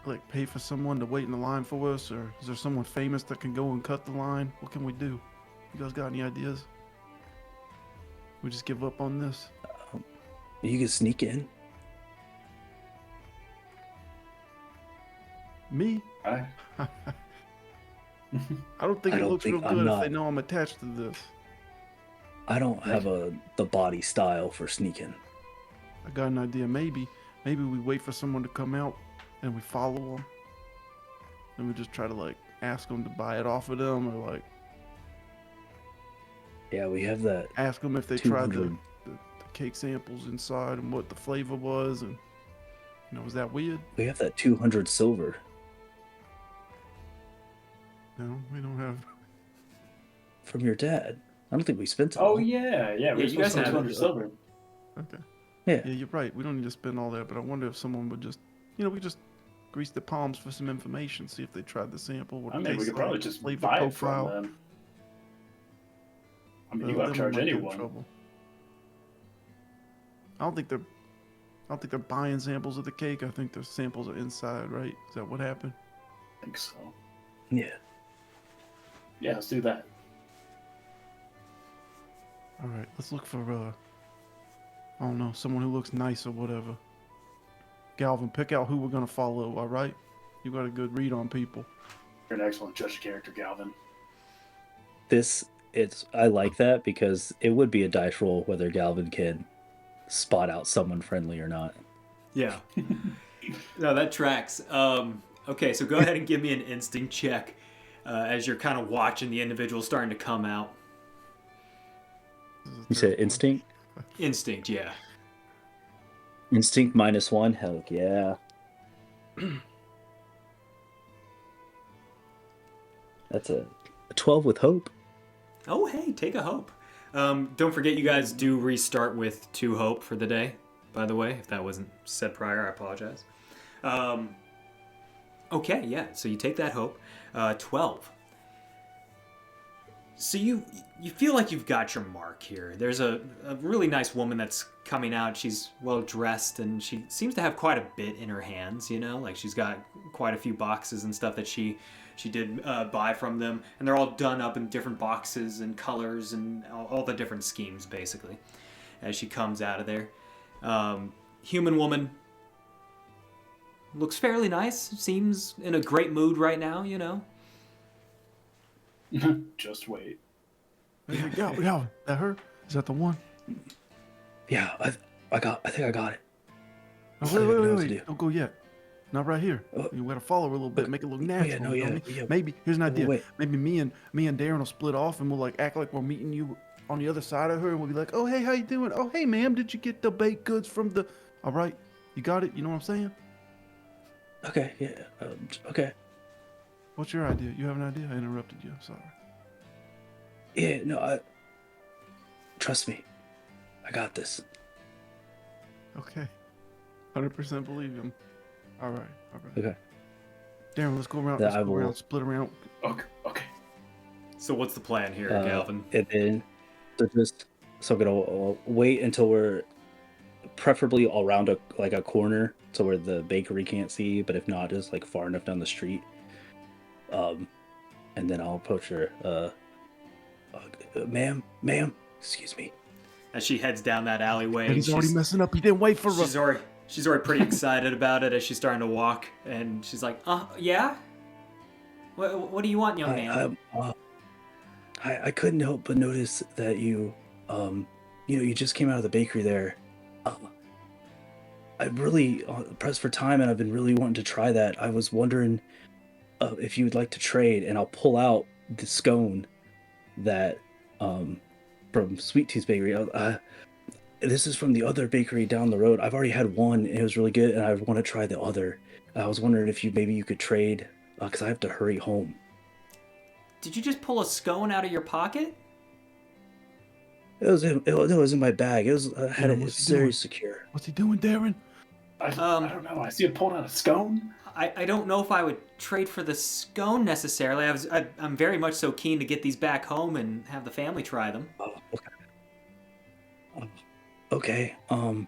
Like pay for someone to wait in the line for us, or is there someone famous that can go and cut the line? What can we do? You guys got any ideas? We just give up on this? You can sneak in. Me? Right? I don't think I it don't looks think- real I'm good if not- they know I'm attached to this. I don't have the body style for sneaking. I got an idea. Maybe we wait for someone to come out and we follow them. And we just try to like ask them to buy it off of them, or like Yeah, we have that ask them if they tried 200. the cake samples inside and what the flavor was, and is that weird? We have that 200 silver. No, we don't have. From your dad. I don't think we spent it. Oh all. yeah. Yeah, We're you supposed guys to have have it. 200 silver. Okay. Yeah. Yeah, you're right. We don't need to spend all that, but I wonder if someone would just, we just grease their palms for some information, see if they tried the sample, what I it mean, we tastes could probably like, just flavor buy it from profile. them. I mean, you Then got we to charge might get in anyone. trouble. I don't think they're buying samples of the cake. I think the samples are inside, right? Is that what happened? I think so. Yeah. Yeah, let's do that. All right, let's look for I don't know, someone who looks nice or whatever. Galvan, pick out who we're gonna follow. All right, you got a good read on people. You're an excellent judge of character, Galvan. I like that because it would be a dice roll whether Galvin can spot out someone friendly or not. Yeah. No, that tracks. Okay, so go ahead and give me an instinct check as you're kind of watching the individual starting to come out. You said instinct? Instinct, yeah. Instinct -1? Hell yeah. That's a 12 with hope. Oh, hey, take a hope. Don't forget you guys do restart with 2 hope for the day, by the way. If that wasn't said prior, I apologize. Okay, yeah, so you take that hope. 12. So you feel like you've got your mark here. There's a really nice woman that's coming out. She's well dressed and she seems to have quite a bit in her hands, like she's got quite a few boxes and stuff that she did buy from them, and they're all done up in different boxes and colors and all the different schemes basically. as she comes out of there. Human woman looks fairly nice. Seems in a great mood right now, you know. Just wait. Hey, Galvan, that her? Is that the one? Yeah, I think I got it. Oh, I don't know what to do. wait. Don't go yet. Not right here. Oh. You gotta follow her a little bit, make it look natural. no, you know yeah, what I mean? yeah. Maybe here's an idea. wait. Maybe me and Darren will split off, and we'll like act like we're meeting you on the other side of her, and we'll be like, "Oh, hey, how you doing? Oh, hey, ma'am, did you get the baked goods from the?" All right, you got it. You know what I'm saying? Okay, yeah. Okay. What's your idea? You have an idea? I interrupted you. I'm sorry. Yeah, no, trust me. I got this. Okay. 100% believe him. All right. Okay. Darren, let's go around. Yeah, Let's I go will. around. Split around. Okay. So what's the plan here, Galvan? And then, so I'm gonna wait until we're preferably around a corner, so where the bakery can't see, but if not, just like far enough down the street. And then I'll approach her. Ma'am, excuse me. As she heads down that alleyway, And he's already messing up. He didn't wait for us. she's already pretty excited about it as she's starting to walk, and she's like, yeah? What do you want, young man? I couldn't help but notice that you just came out of the bakery there. I'm really pressed for time, and I've been really wanting to try that. I was wondering if you would like to trade, and I'll pull out the scone that from Sweet Tooth Bakery. This is from the other bakery down the road. I've already had one, and it was really good, and I want to try the other. I was wondering if maybe you could trade, because I have to hurry home. Did you just pull a scone out of your pocket? It was in my bag. I had it what's he very doing? secure. What's he doing, Darren? I don't know. I see it pulling out a scone. I don't know if I would trade for the scone necessarily. I'm very much so keen to get these back home and have the family try them. Oh, okay. Okay. I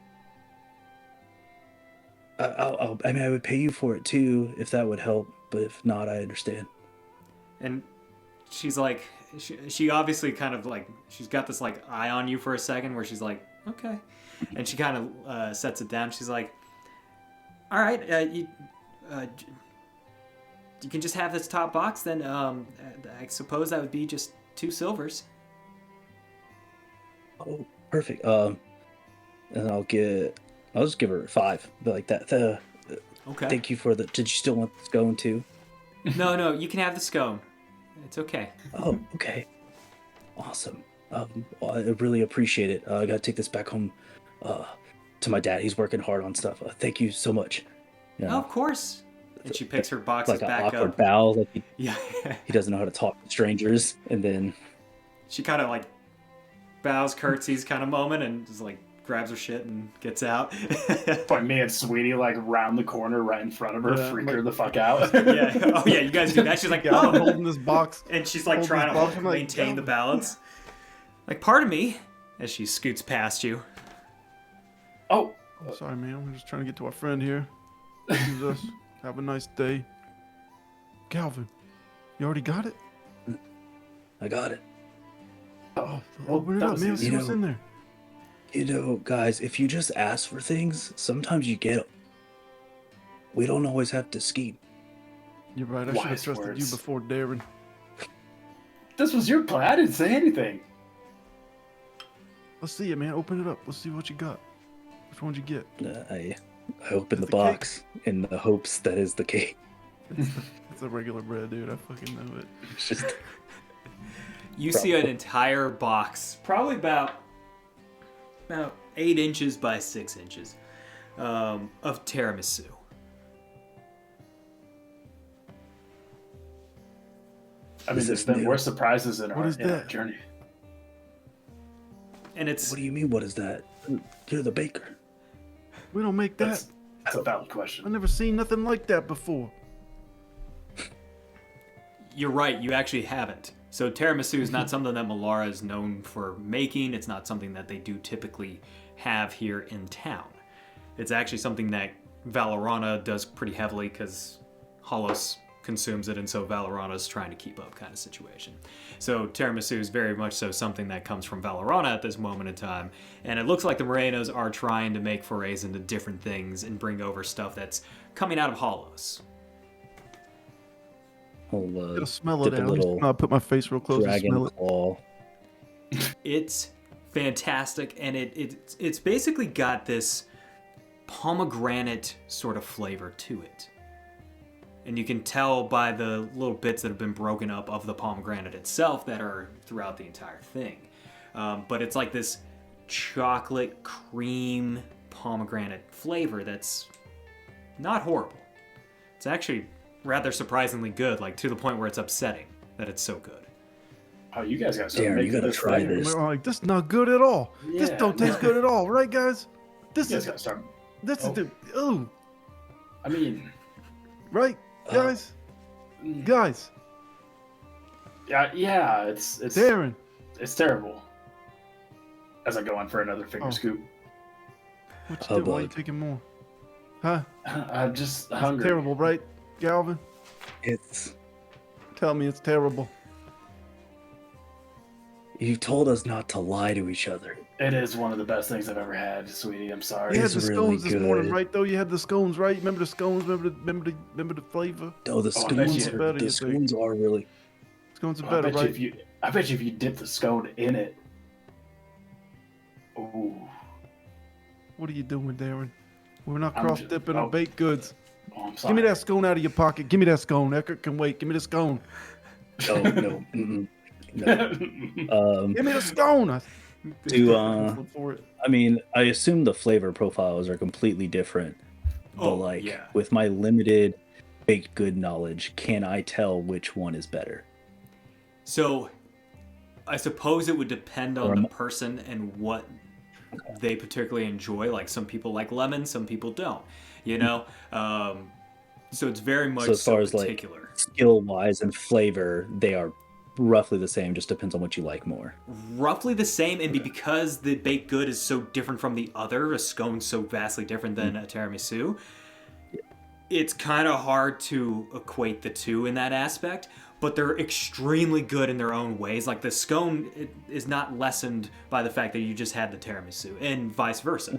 would pay you for it too, if that would help. But if not, I understand. And she's like, she obviously kind of like, she's got this like eye on you for a second where she's like, okay. And she kind of sets it down. She's like, all right, you can just have this top box. Then I suppose that would be just 2 silvers. Oh, perfect. And I'll just give her 5. But like that. Okay. Thank you for the. Did you still want this going too? No, you can have the scone. It's okay. Oh, okay. Awesome. Well, I really appreciate it. I gotta take this back home to my dad. He's working hard on stuff. Thank you so much. You know, Oh, of course. And she picks her boxes like an back awkward up. bow, like Yeah. he doesn't know how to talk to strangers, and then She kind of like bows, curtsies kind of moment, and just like grabs her shit and gets out. But me and Sweetie like round the corner right in front of her, Yeah, freak like- her the fuck out. Yeah. Oh yeah, you guys do that. She's like, I'm oh, holding this box. and she's like Hold trying this to box. I'm like, maintain the "Galvan." balance. Like, pardon me, as she scoots past you. Oh, I'm sorry, man. We're just trying to get to our friend here. Excuse us. Have a nice day. Galvan, you already got it? I got it. oh, Open it that up, was man. easy. See what's in there. You know, guys, if you just ask for things, sometimes you get them. We don't always have to scheme. You're right. I should have Wise trusted you words. before, Darren. This was your plan. I didn't say anything. Let's see it, man. Open it up. Let's see what you got. Which one'd you get? I opened the the cake? box in the hopes that is the cake. It's a regular bread, dude. I fucking know it. It's just You see an entire box, probably about 8 inches by 6 inches, of tiramisu. I mean, Is there's this been new? worse surprises in What our, is in our that? journey. And it's what do you mean? What is that? You're the baker. We don't make that. That's a valid I question. never seen nothing like that before. You're right, you actually haven't. So tiramisu is not something that Melara is known for making. It's not something that they do typically have here in town. It's actually something that Valorana does pretty heavily because Holos consumes it, and so Valorana's trying to keep up kind of situation. So tiramisu is very much so something that comes from Valorana at this moment in time, and it looks like the Morenos are trying to make forays into different things and bring over stuff that's coming out of hollows. I gotta smell it. Dip a At least little I'll put my face real close and dragon smell it. claw. It's fantastic, and it's basically got this pomegranate sort of flavor to it. And you can tell by the little bits that have been broken up of the pomegranate itself that are throughout the entire thing. But it's like this chocolate cream pomegranate flavor that's not horrible. It's actually rather surprisingly good, like to the point where it's upsetting that it's so good. Oh, you guys got to Darren, you gotta try this. We're like, this is not good at all. This Yeah, don't taste good at all, right, guys? This You guys is got to start. this Oh. is the ooh, I mean, right, guys, mm, guys. yeah, it's Darren, it's terrible. As I go in for another finger Oh. scoop, what you doing? Why you Hubbub. taking more? Huh? I'm just It's hungry. terrible, right, Galvan? It's Tell me it's terrible. you told us not to lie to each other. It is one of the best things I've ever had, sweetie. I'm sorry. You had It's the really scones this morning, good. right? Though you had the scones, right? Remember the scones? Remember the flavor? Oh, the Oh, I bet scones you- are, better, the you think? scones are really. Scones are I better, bet you right? I bet you if you dip the scone in it. Ooh. What are you doing, Darren? We're not I'm cross just- dipping oh. on baked goods. Oh, I'm sorry. Give me that scone out of your pocket. Give me that scone. Eckert can wait. Give me the scone. Oh no, mm-mm. no. Give me the scone. For it. I mean, I assume the flavor profiles are completely different. But Oh, like, yeah. with my limited baked good knowledge, can I tell which one is better? So, I suppose it would depend Or on am- the person and what they particularly enjoy. Like some people like lemon, some people don't. You know, so it's very much So as far as, like, particular. Skill wise and flavor, they are roughly the same. Just depends on what you like more. Roughly the same, and because the baked good is so different from the other, a scone's so vastly different than a tiramisu. It's kind of hard to equate the two in that aspect, but they're extremely good in their own ways. Like the scone is not lessened by the fact that you just had the tiramisu, and vice versa.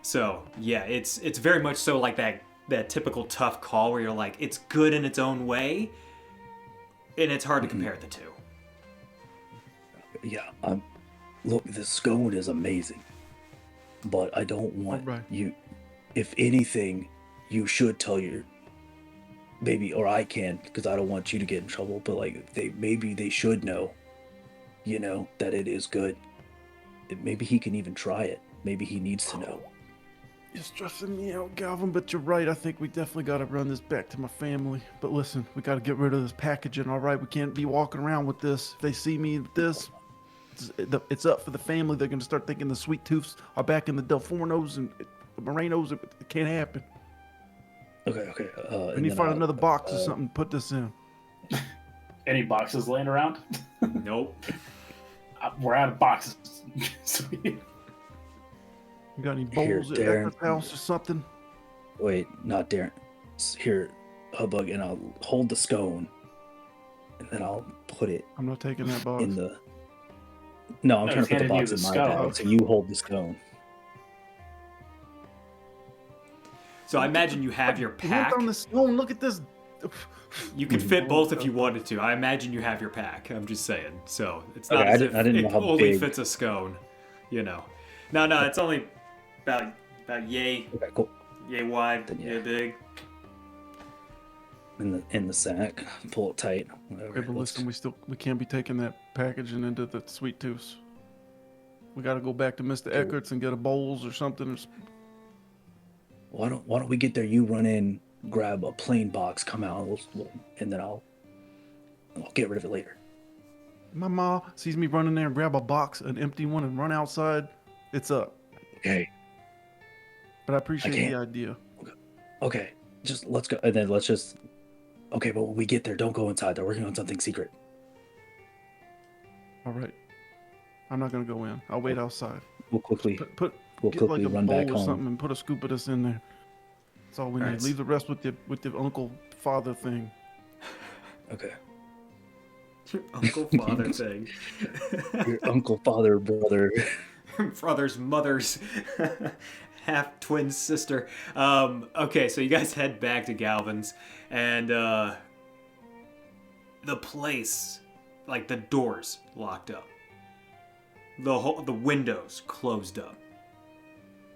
So yeah, it's very much so like that typical tough call where you're like, it's good in its own way, and it's hard to compare the two. Yeah, look, the scone is amazing, but I don't want Alright. you. If anything, you should tell your maybe, or I can, because I don't want you to get in trouble. But like, maybe they should know, that it is good. Maybe he can even try it. Maybe he needs to know. You're stressing me out, Galvin, but you're right. I think we definitely got to run this back to my family. But listen, we got to get rid of this packaging, all right? We can't be walking around with this. If they see me with this, it's up for the family. They're going to start thinking the Sweet Tooths are back in the Del Fornos and the Morenos. It can't happen. Okay. We need to find another box or something to put this in. Any boxes laying around? Nope. We're out of boxes. Sweet. You got any Here, bowls at Darren. Eckert's house or something? Wait, not Darren. Here, Hubbug, and I'll hold the scone, and then I'll put it I'm not taking that box. in the. No, I'm No, trying he's to put the handing you box the in my scone. bag, so you hold the scone. So I imagine you have your pack. Look on the stone. Look at this. You could fit both if you wanted to. I imagine you have your pack. I'm just saying. So it's not Okay, as I if didn't it know how only big. fits a scone. No, it's only about yay Okay, cool. wide, Then, yay yeah. big. In the sack, pull it tight. Whatever. Okay, but listen, we can't be taking that packaging into the Sweet Tooths. We got to go back to Mr. Eckert's and get a bowls or something. Why don't we get there? You run in, grab a plain box, come out, and then I'll get rid of it later. My ma sees me running there and grab a box, an empty one, and run outside. It's up. Okay. But I appreciate can't. the idea. Okay. Just let's go, and then let's just. Okay, but when we get there, don't go inside. They're working on something secret. All right. I'm not gonna go in. I'll wait outside. We'll quickly Get quickly like a run bowl back or home. something and put a scoop of this in there. That's all we need. Alright. Leave the rest with the uncle father thing. Okay. Your uncle father thing. Your uncle, father, brother. Brother's mother's half twin sister. Okay, so you guys head back to Galvan's, and the place, like the doors locked up, the windows closed up,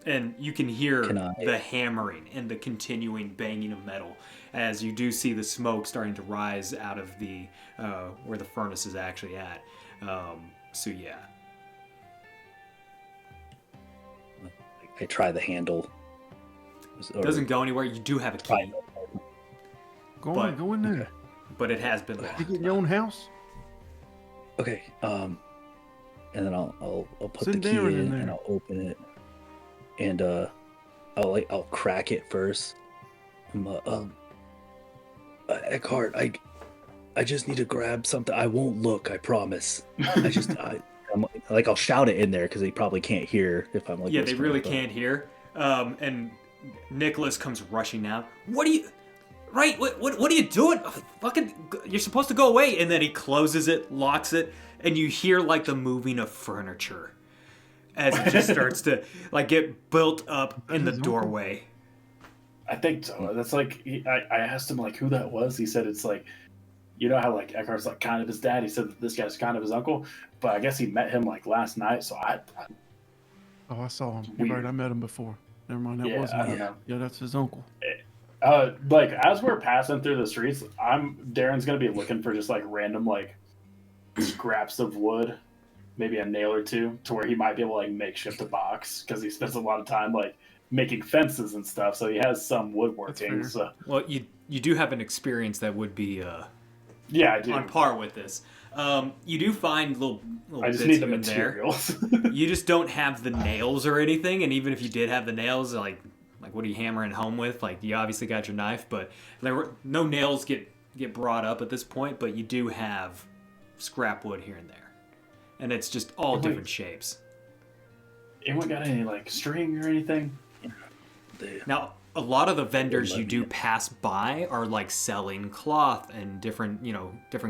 and you can hear the hammering and the continuing banging of metal as you do see the smoke starting to rise out of the where the furnace is actually at. So yeah. I try the handle. Doesn't go anywhere. You do have a key, Go in there. Okay. but it has been locked. You get your own house. Okay. And then I'll put Send the key Darren in in there. and I'll open it, and I'll crack it first. Eckhart, I just need to grab something. I won't look. I promise. I'll shout it in there because they probably can't hear if I'm like. Yeah, they whispering, really but- can't hear. And Nicholas comes rushing out. What are you? Right? What are you doing? Oh, fucking! You're supposed to go away. And then he closes it, locks it, and you hear like the moving of furniture as it just starts to like get built up in the doorway. I think so. That's like I asked him like who that was. He said it's like, you know how like Eckhart's like kind of his dad. He said that this guy's kind of his uncle, but I guess he met him like last night. So Oh, I saw him. You're right. I met him before. Never mind. That Yeah, wasn't I don't him. know. Yeah, that's his uncle. Like as we're passing through the streets, Darren's gonna be looking for just like random like scraps of wood, maybe a nail or two, to where he might be able to like makeshift a box because he spends a lot of time like making fences and stuff. So he has some woodworking. That's So Well, you do have an experience that would be yeah, I do. on par with this. You do find little I just bits need the here and there. materials. You just don't have the nails or anything, and even if you did have the nails, like what are you hammering home with? Like you obviously got your knife, but no nails get brought up at this point. But you do have scrap wood here and there, and it's just all different shapes. Anyone got any like string or anything? Now, a lot of the vendors you do pass by are like selling cloth and different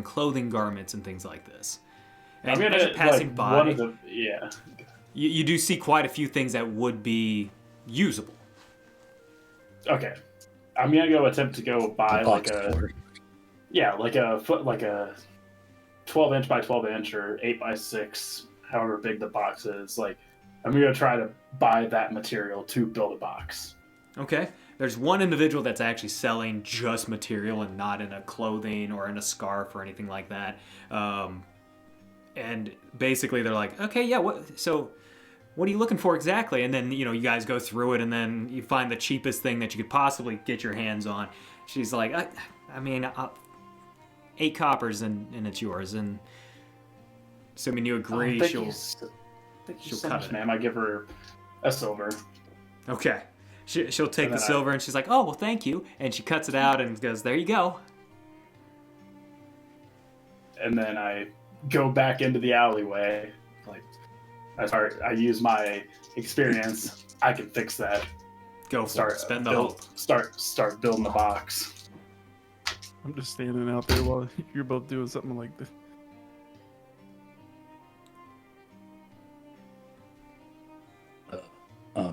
clothing garments and things like this. And I'm gonna as you're passing like, by, one of the yeah. you do see quite a few things that would be usable. Okay, I'm gonna go attempt to go buy like a board. like a 12-inch by 12-inch or 8x6, however big the box is. Like I'm gonna try to buy that material to build a box. Okay. There's one individual that's actually selling just material and not in a clothing or in a scarf or anything like that. And basically they're like, okay, yeah, what are you looking for exactly? And then, you guys go through it and then you find the cheapest thing that you could possibly get your hands on. She's like, I mean, 8 coppers and it's yours. And assuming you agree, Thank she'll you so cut much, it. ma'am. I give her a silver. Okay. She'll take And the then silver and she's like, oh, well, thank you. And she cuts it out and goes, there you go. And then I go back into the alleyway. Like I use my experience. I can fix that. Go for it. Spend the hope. Start building the box. I'm just standing out there while you're both doing something like this.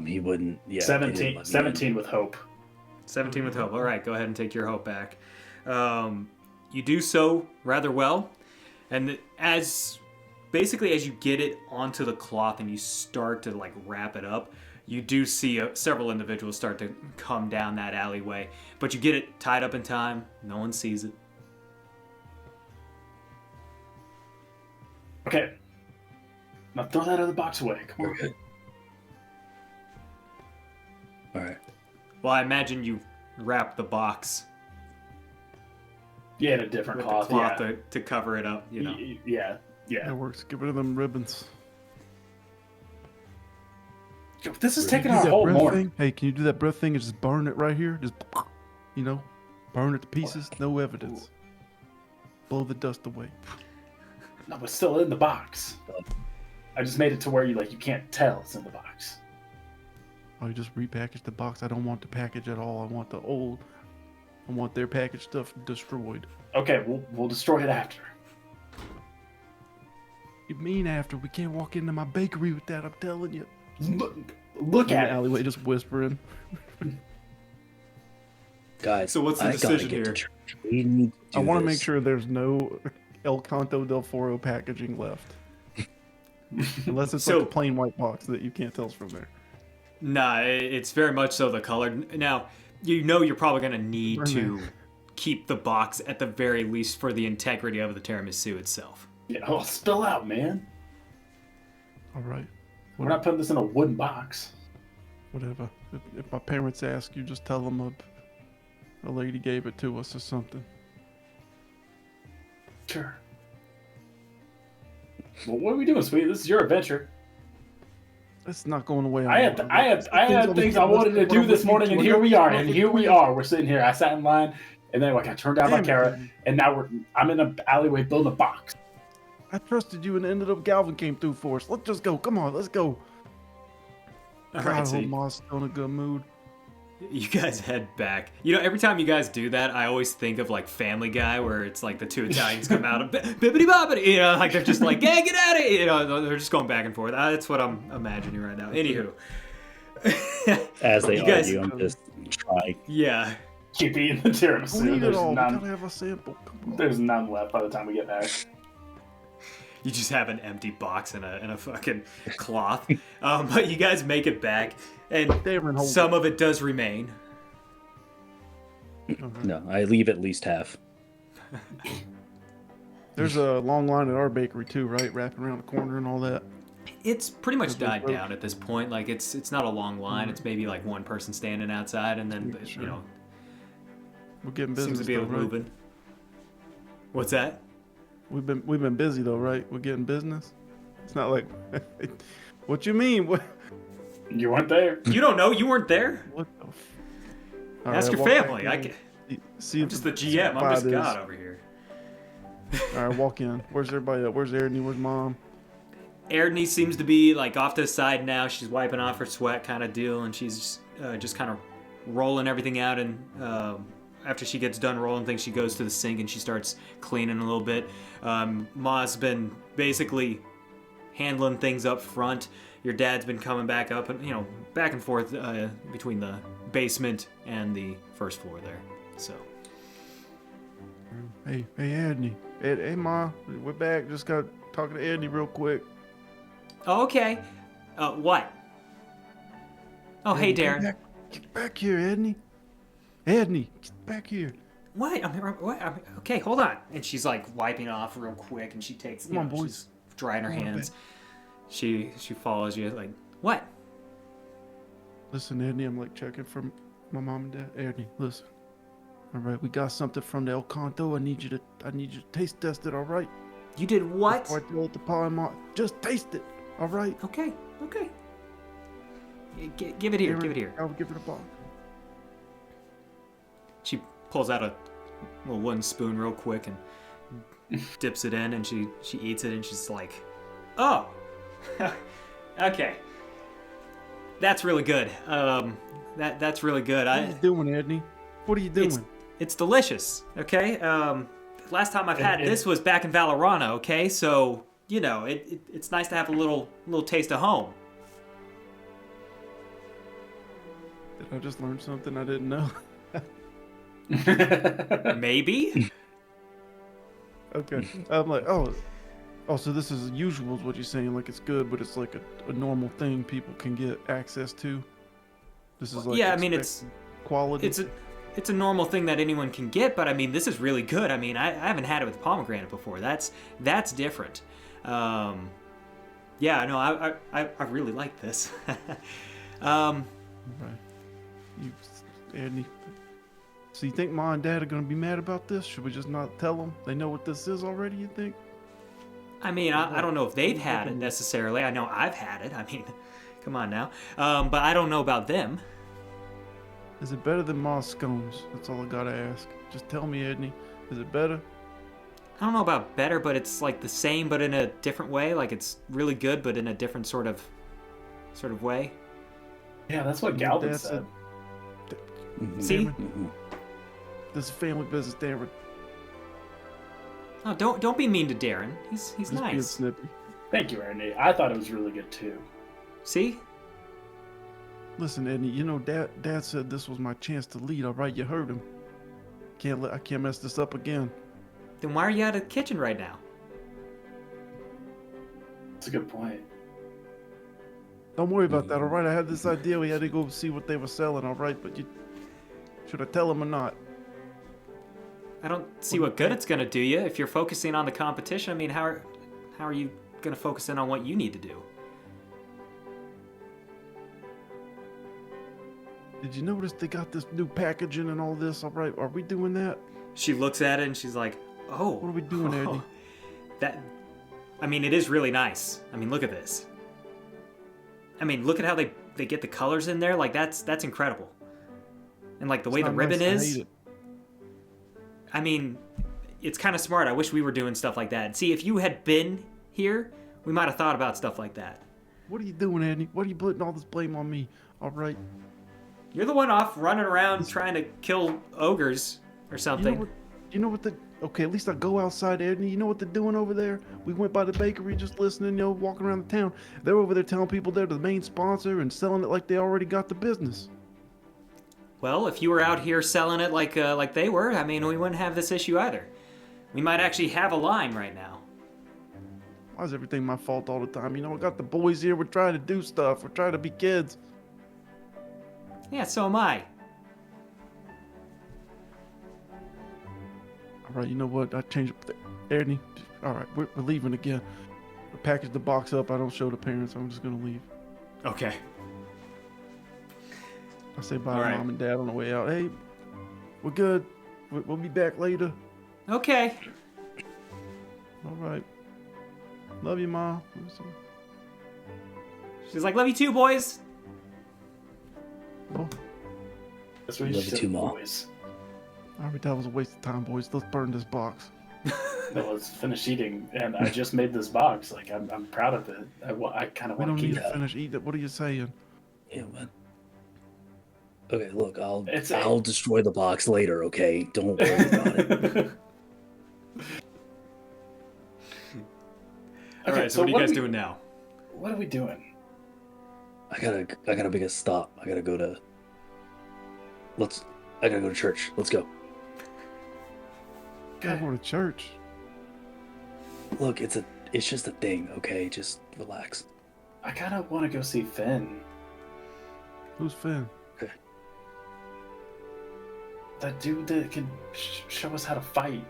He wouldn't. Yeah. 17 with hope. 17 with hope. All right, go ahead and take your hope back. You do so rather well. And as you get it onto the cloth and you start to like wrap it up, you do see several individuals start to come down that alleyway. But you get it tied up in time. No one sees it. Okay. Now throw that other box away. Come on. Okay. All right. Well, I imagine you wrap the box Yeah, in a different with cloth. the cloth Yeah. to cover it up, Yeah. That works. Get rid of them ribbons. This is Can taking you our do that whole breath morning. thing? Hey, can you do that breath thing and just burn it right here? Just, burn it to pieces. No evidence. Blow the dust away. No, but still in the box. I just made it to where you can't tell it's in the box. Oh, you just repackage the box. I don't want the package at all. I want the old I want their package stuff destroyed. Okay, we'll destroy it after. You mean after? We can't walk into my bakery with that, I'm telling you. Look In at the it. alleyway, just whispering. Guys, So what's the I gotta decision get here? to church. We need to I do want to make this. sure there's no El Canto del Foro packaging left. Unless it's So- like a plain white box that you can't tell us from there. Nah, it's very much so the colored. Now, you know you're probably going to need Burn to keep the box at the very least for the integrity of the tiramisu itself. Yeah, oh, spill out, man. All right. We're not putting this in a wooden box. Whatever. If my parents ask you, just tell them a lady gave it to us or something. Sure. Well, what are we doing, sweetie? This is your adventure. It's not going away. I had things I wanted to do this morning, and here we are. And here we are. We're sitting here. I sat in line, and then like I turned down my carrot, and now I'm in an alleyway building a box. I trusted you and ended up Galvan came through for us. Let's just go. Come on, let's go. All God, right, I so hope Ma's still in a good mood. you guys head back. You know, every time you guys do that, I always think of like Family Guy, where it's like the two Italians come out of bibbity bobbity, you know, like they're just like, yeah, get out of here, you know, they're just going back and forth. That's what I'm imagining right now. Anywho, As they You guys- argue, I'm just trying. yeah, Keep eating the tiramisu. We need it There's all. We none. gotta have a sample. Come on. There's none left by the time we get back. you just have an empty box and a fucking cloth. But you guys make it back, and Darren, hold some of it does remain. No, I leave at least half. There's a long line at our bakery too, right? Wrapping around the corner and all that. It's pretty much There's died no- down at this point. Like it's not a long line. It's maybe like one person standing outside, and then Yeah, sure. you know, We're getting seems business to be though, right? moving. What's that? We've been busy though, right? We're getting business. It's not like what you mean? What? You weren't there. You don't know. You weren't there. What the? All Ask right, your walk back family. in. I can, See I'm just the GM. I'm just God over here. All right, walk in. Where's everybody at? Where's Aaron? Where's Mom? Erdney seems to be like off to the side now. She's wiping off her sweat, kind of deal, and she's just kind of rolling everything out. And after she gets done rolling things, she goes to the sink and she starts cleaning a little bit. Ma's been basically handling things up front. Your dad's been coming back up and back and forth between the basement and the first floor there. So Hey, Edney. Hey, Ma. We're back. Just got talking to Edney real quick. oh, okay. What? Oh, hey, Edney, come Darren. back. Get back here, Edney. Edney, get back here. What? Okay, hold on. And she's like wiping off real quick, and she takes. Come on, she's boys. drying her Come on, hands. She follows you like what? Listen, Edney, I'm like checking for my mom and dad. Edney, listen. All right, we got something from the El Canto. I need you to taste test it. All right. You did what? Before I throw it to Pa and Ma, just taste it. All right. Okay. Give it here. Aaron, Give it here. I'll give it a box. She pulls out a little wooden spoon real quick and dips it in, and she eats it, and she's like, "Oh, okay, that's really good. That's really good. What are you doing, Edney? What are you doing? It's delicious. Okay. Last time I've had this was back in Valorana. Okay, so it's nice to have a little taste of home. Did I just learn something I didn't know? Maybe. Okay. I'm like, oh, so this is usual is what you're saying. Like it's good, but it's like a normal thing people can get access to. This is like Yeah, I mean, it's quality. it's a normal thing that anyone can get, but I mean, this is really good. I mean, I haven't had it with pomegranate before. That's different. Yeah, no, I really like this. Right. You, Andy. So you think Ma and Dad are gonna be mad about this? Should we just not tell them? They know what this is already. You think? I mean, I don't know if they've had it necessarily. I know I've had it. I mean, come on now. But I don't know about them. Is it better than Ma's scones? That's all I gotta ask. Just tell me, Edney. Is it better? I don't know about better, but it's like the same, but in a different way. Like it's really good, but in a different sort of way. Yeah, that's what Your Galvan dad said. See? Mhm. This is family business, Darren. Oh, don't be mean to Darren. He's Just being nice. snippy. Thank you, Ernie. I thought it was really good too. See? Listen, Eddie, you know, Dad said this was my chance to lead. All right, you heard him. I can't mess this up again. Then why are you out of the kitchen right now? That's a good point. Don't worry about that, all right? I had this idea. We had to go see what they were selling, all right? But should I tell him or not? I don't see what good it's gonna do you if you're focusing on the competition. I mean, how are you gonna focus in on what you need to do? Did you notice they got this new packaging and all this? All right, are we doing that? She looks at it and she's like, "Oh, What are we doing, Eddie? I mean, it is really nice. I mean, look at this. I mean, look at how they get the colors in there. Like that's incredible. And like the way It's the not ribbon nice, I is. hate it. I mean, it's kind of smart. I wish we were doing stuff like that. See, if you had been here, we might have thought about stuff like that. What are you doing, Eddie? What are you putting all this blame on me? All right. You're the one off running around trying to kill ogres or something. You know what okay, at least I go outside, Eddie. You know what they're doing over there? We went by the bakery just listening, you know, walking around the town. They're over there telling people they're the main sponsor and selling it like they already got the business. Well, if you were out here selling it like they were, I mean, we wouldn't have this issue either. We might actually have a line right now. Why is everything my fault all the time? You know, I got the boys here. We're trying to do stuff. We're trying to be kids. Yeah, so am I. All right, you know what? I changed up Ernie. All right, we're leaving again. I package the box up. I don't show the parents. I'm just gonna leave. Okay. I say bye All to right. Mom and Dad on the way out. Hey, we're good. We'll be back later. Okay. All right. Love you, Mom. She's like, love you too, boys. Oh, That's what you Love you said, too, Ma. boys. all right, that was a waste of time, boys. Let's burn this box. No, let's finish eating, and I just made this box. Like I'm proud of it. I kind of We want don't to need keep to it. finish eating it. What are you saying? Yeah, man. Okay, look, It's I'll destroy the box later. Okay, don't worry about it. All right, so what are you guys doing now? What are we doing? I gotta make a stop. I gotta go to church. Let's go. Gotta go to church. Look, it's just a thing. Okay, just relax. I kind of want to go see Finn. Who's Finn? That dude that can show us how to fight.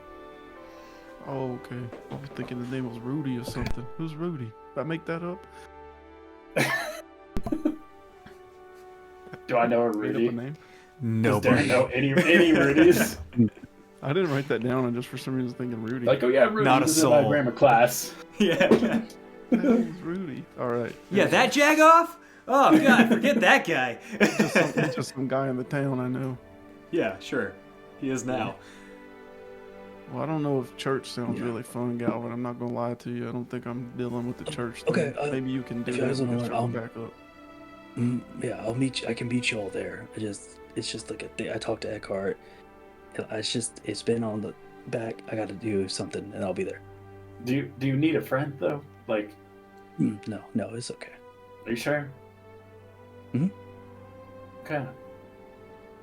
Oh, okay. I was thinking his name was Rudy or something. Who's Rudy? Did I make that up? Do I know a Made Rudy? up a name? Does Darren know any Rudies? I didn't write that down. I'm just for some reason thinking Rudy. Like, oh yeah, Rudy Not a was in my soul. grammar class. Yeah. Who the hell is Rudy? All right. Yeah, that Jagoff? Oh, God, forget that guy. He's just some guy in the town I know. Yeah, sure. He is now. Well, I don't know if church sounds Yeah. really fun, Galvan. I'm not gonna lie to you. I don't think I'm dealing with the church thing. Okay, Maybe you can do if you that guys when wanna you learn, start back up. Yeah, I'll meet you. I can meet you all there. It's just like a thing. I talked to Eckhart. It's been on the back. I got to do something, and I'll be there. Do you need a friend though? Like, No, it's okay. are you sure? Mhm. Okay.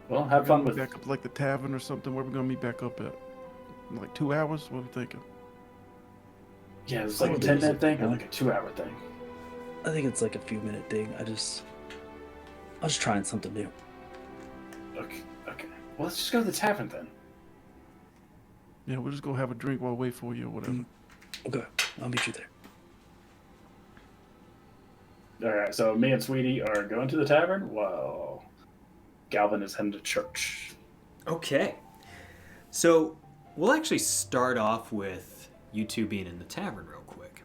Well, have fun with. Back up like the tavern or something. Where we gonna meet back up at? In like 2 hours? What are we thinking? Yeah, it's like a Probably 10-minute thing or yeah. like a 2-hour thing. I think it's like a few minute thing. I was just trying something new. Okay. Well, let's just go to the tavern then. Yeah, we'll just go have a drink while I wait for you or whatever. Okay, I'll meet you there. All right. So me and Sweetie are going to the tavern while Galvan is heading to church. Okay. So, we'll actually start off with you two being in the tavern real quick.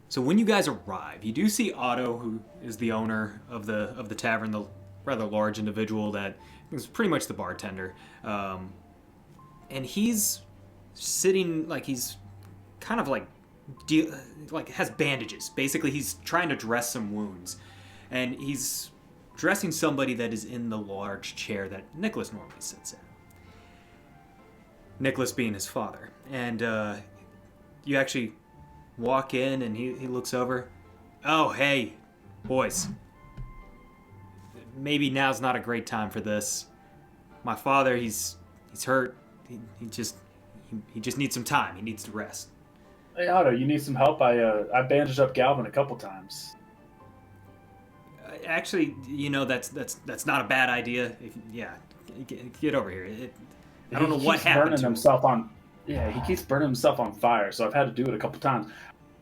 So when you guys arrive, you do see Otto, who is the owner of the tavern, the rather large individual that is pretty much the bartender. And he's sitting, like he's kind of like has bandages. Basically, he's trying to dress some wounds. And he's dressing somebody that is in the large chair that Nicholas normally sits in. Nicholas being his father. And you actually walk in, and he looks over. Oh, hey, boys. Maybe now's not a great time for this. My father, he's hurt. He just needs some time. He needs to rest. Hey Otto, you need some help? I bandaged up Galvan a couple times. Actually, that's not a bad idea. Get over here. I don't know what happened to him. He keeps burning himself on fire, so I've had to do it a couple times.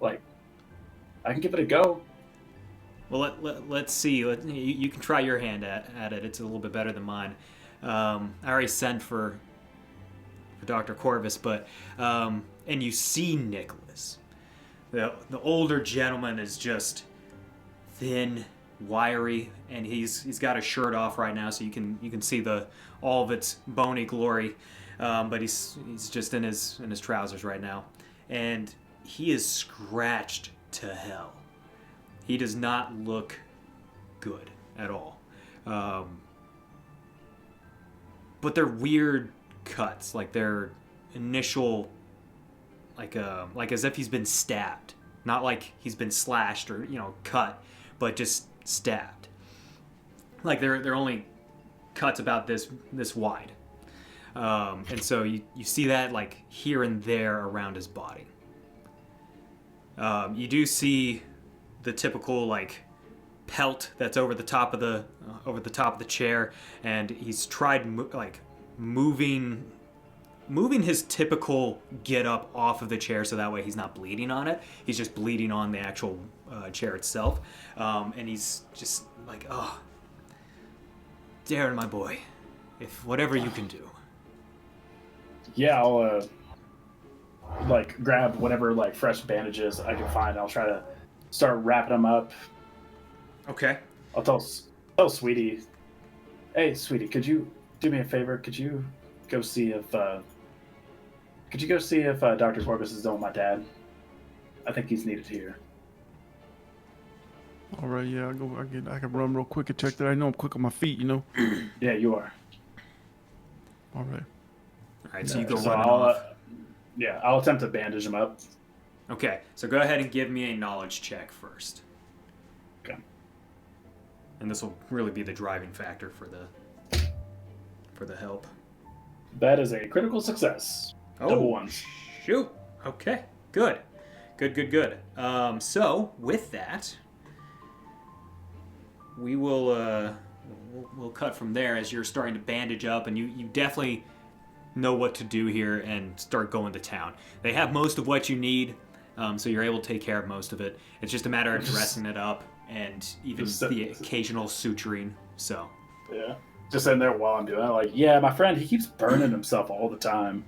Like, I can give it a go. Well, let's see. You can try your hand at it. It's a little bit better than mine. I already sent for Dr. Corvus, but and you see Nicholas. The older gentleman is just thin, wiry, and he's got his shirt off right now, so you can see all of its bony glory. But he's just in his trousers right now, and he is scratched to hell. He does not look good at all. But they're weird cuts, like they're initial, like as if he's been stabbed, not like he's been slashed or cut, but just stabbed. Like they're only cuts about this wide, and so you see that like here and there around his body. You do see the typical like pelt that's over the top of the chair, and he's tried moving his typical get up off of the chair so that way he's not bleeding on it. He's just bleeding on the actual chair itself, and he's just like, oh, Darren, my boy, if whatever you can do. Yeah, I'll grab whatever fresh bandages I can find. I'll try to start wrapping them up. Okay. I'll tell Sweetie, hey, Sweetie, could you do me a favor? Could you go see if Dr. Corvus is done with my dad? I think he's needed here. All right, yeah, I can run real quick and check that. I know I'm quick on my feet, Yeah, you are. All right. All right, so you go So running off. I'll attempt to bandage him up. Okay, so go ahead and give me a knowledge check first. Okay. And this will really be the driving factor for the help. That is a critical success. Double ones. Shoot. Okay. Good. So with that, we will we'll cut from there as you're starting to bandage up, and you definitely know what to do here and start going to town. They have most of what you need, so you're able to take care of most of it. It's just a matter of dressing it up and even the occasional suturing. So. Yeah. Just sitting there while I'm doing it, like, yeah, my friend, he keeps burning himself all the time.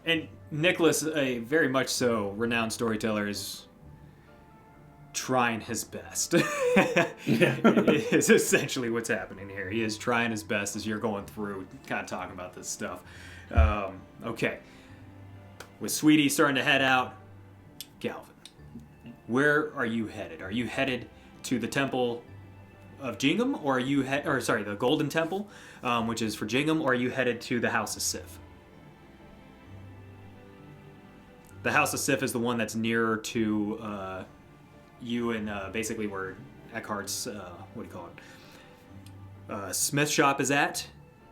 And Nicholas, a very much so renowned storyteller, is trying his best. It's essentially what's happening here. He is trying his best as you're going through, kind of talking about this stuff. Okay. With Sweetie starting to head out, Galvan, where are you headed? Are you headed to the Temple of Jingham, or are you the Golden Temple, which is for Jingham, or are you headed to the House of Sif? The House of Sif is the one that's nearer to you and basically where Eckhart's Smith shop is at,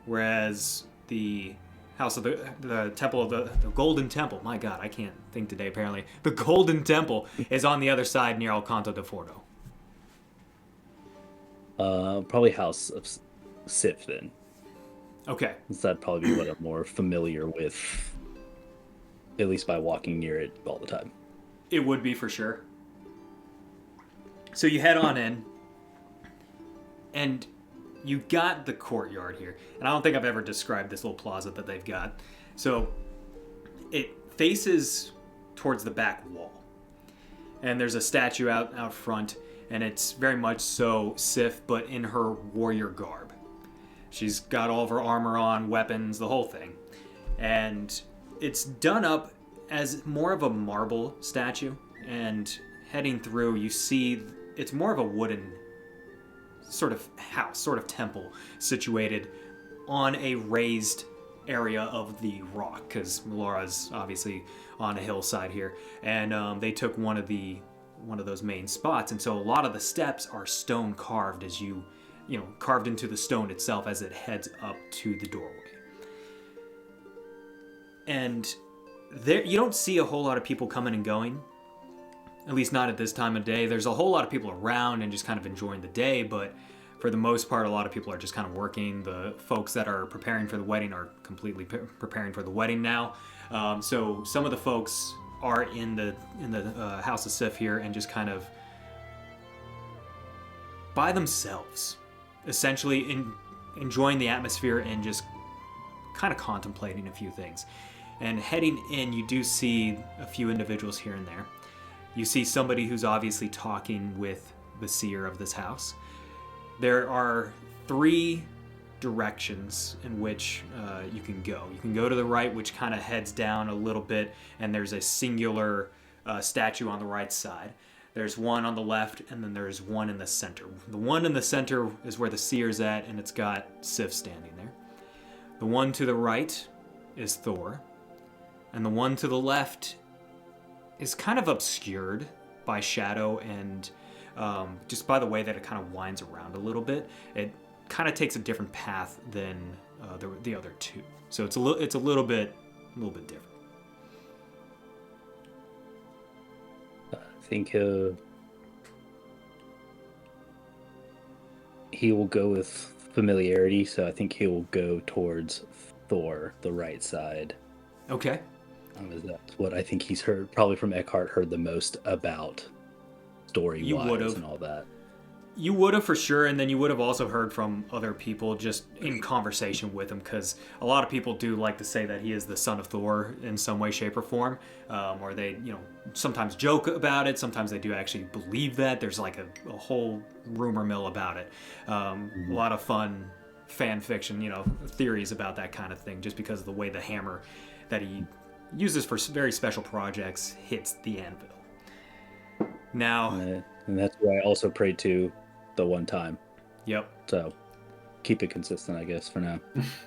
whereas the House of the Temple of the Golden Temple. My God, I can't think today. Apparently, the Golden Temple is on the other side near Alcanto de Fordo. Probably House of Sif then. Okay. That'd probably be what I'm more familiar with, at least by walking near it all the time. It would be for sure. So you head on in, and you got the courtyard here. And I don't think I've ever described this little plaza that they've got. So it faces towards the back wall. And there's a statue out front, and it's very much so Sif, but in her warrior garb. She's got all of her armor on, weapons, the whole thing. And it's done up as more of a marble statue. And heading through, you see it's more of a wooden sort of house, sort of temple, situated on a raised area of the rock, because Melora's obviously on a hillside here, and they took one of those main spots, and so a lot of the steps are stone carved as carved into the stone itself as it heads up to the doorway. And there, you don't see a whole lot of people coming and going, at least not at this time of day. There's a whole lot of people around and just kind of enjoying the day, but for the most part, a lot of people are just kind of working. The folks that are preparing for the wedding are completely preparing for the wedding now. So some of the folks are in the House of Sif here and just kind of by themselves, essentially enjoying the atmosphere and just kind of contemplating a few things. And heading in, you do see a few individuals here and there. You see somebody who's obviously talking with the seer of this house. There are 3 directions in which you can go. You can go to the right, which kind of heads down a little bit, and there's a singular statue on the right side. There's one on the left, and then there's one in the center. The one in the center is where the seer's at, and it's got Sif standing there. The one to the right is Thor, and the one to the left is kind of obscured by shadow and just by the way that it kind of winds around a little bit. It kind of takes a different path than the other 2, so it's a little bit different. I think he will go with familiarity, so I think he will go towards Thor, the right side. Okay. That's what I think he's heard, probably from Eckhart, heard the most about story-wise and all that. You would have for sure, and then you would have also heard from other people just in conversation with him, because a lot of people do like to say that he is the son of Thor in some way, shape, or form, or they, sometimes joke about it. Sometimes they do actually believe that. There's like a whole rumor mill about it. A lot of fun fan fiction, theories about that kind of thing, just because of the way the hammer that he uses for very special projects hits the anvil. Now, and that's who I also prayed to the one time. Yep. So keep it consistent, I guess, for now.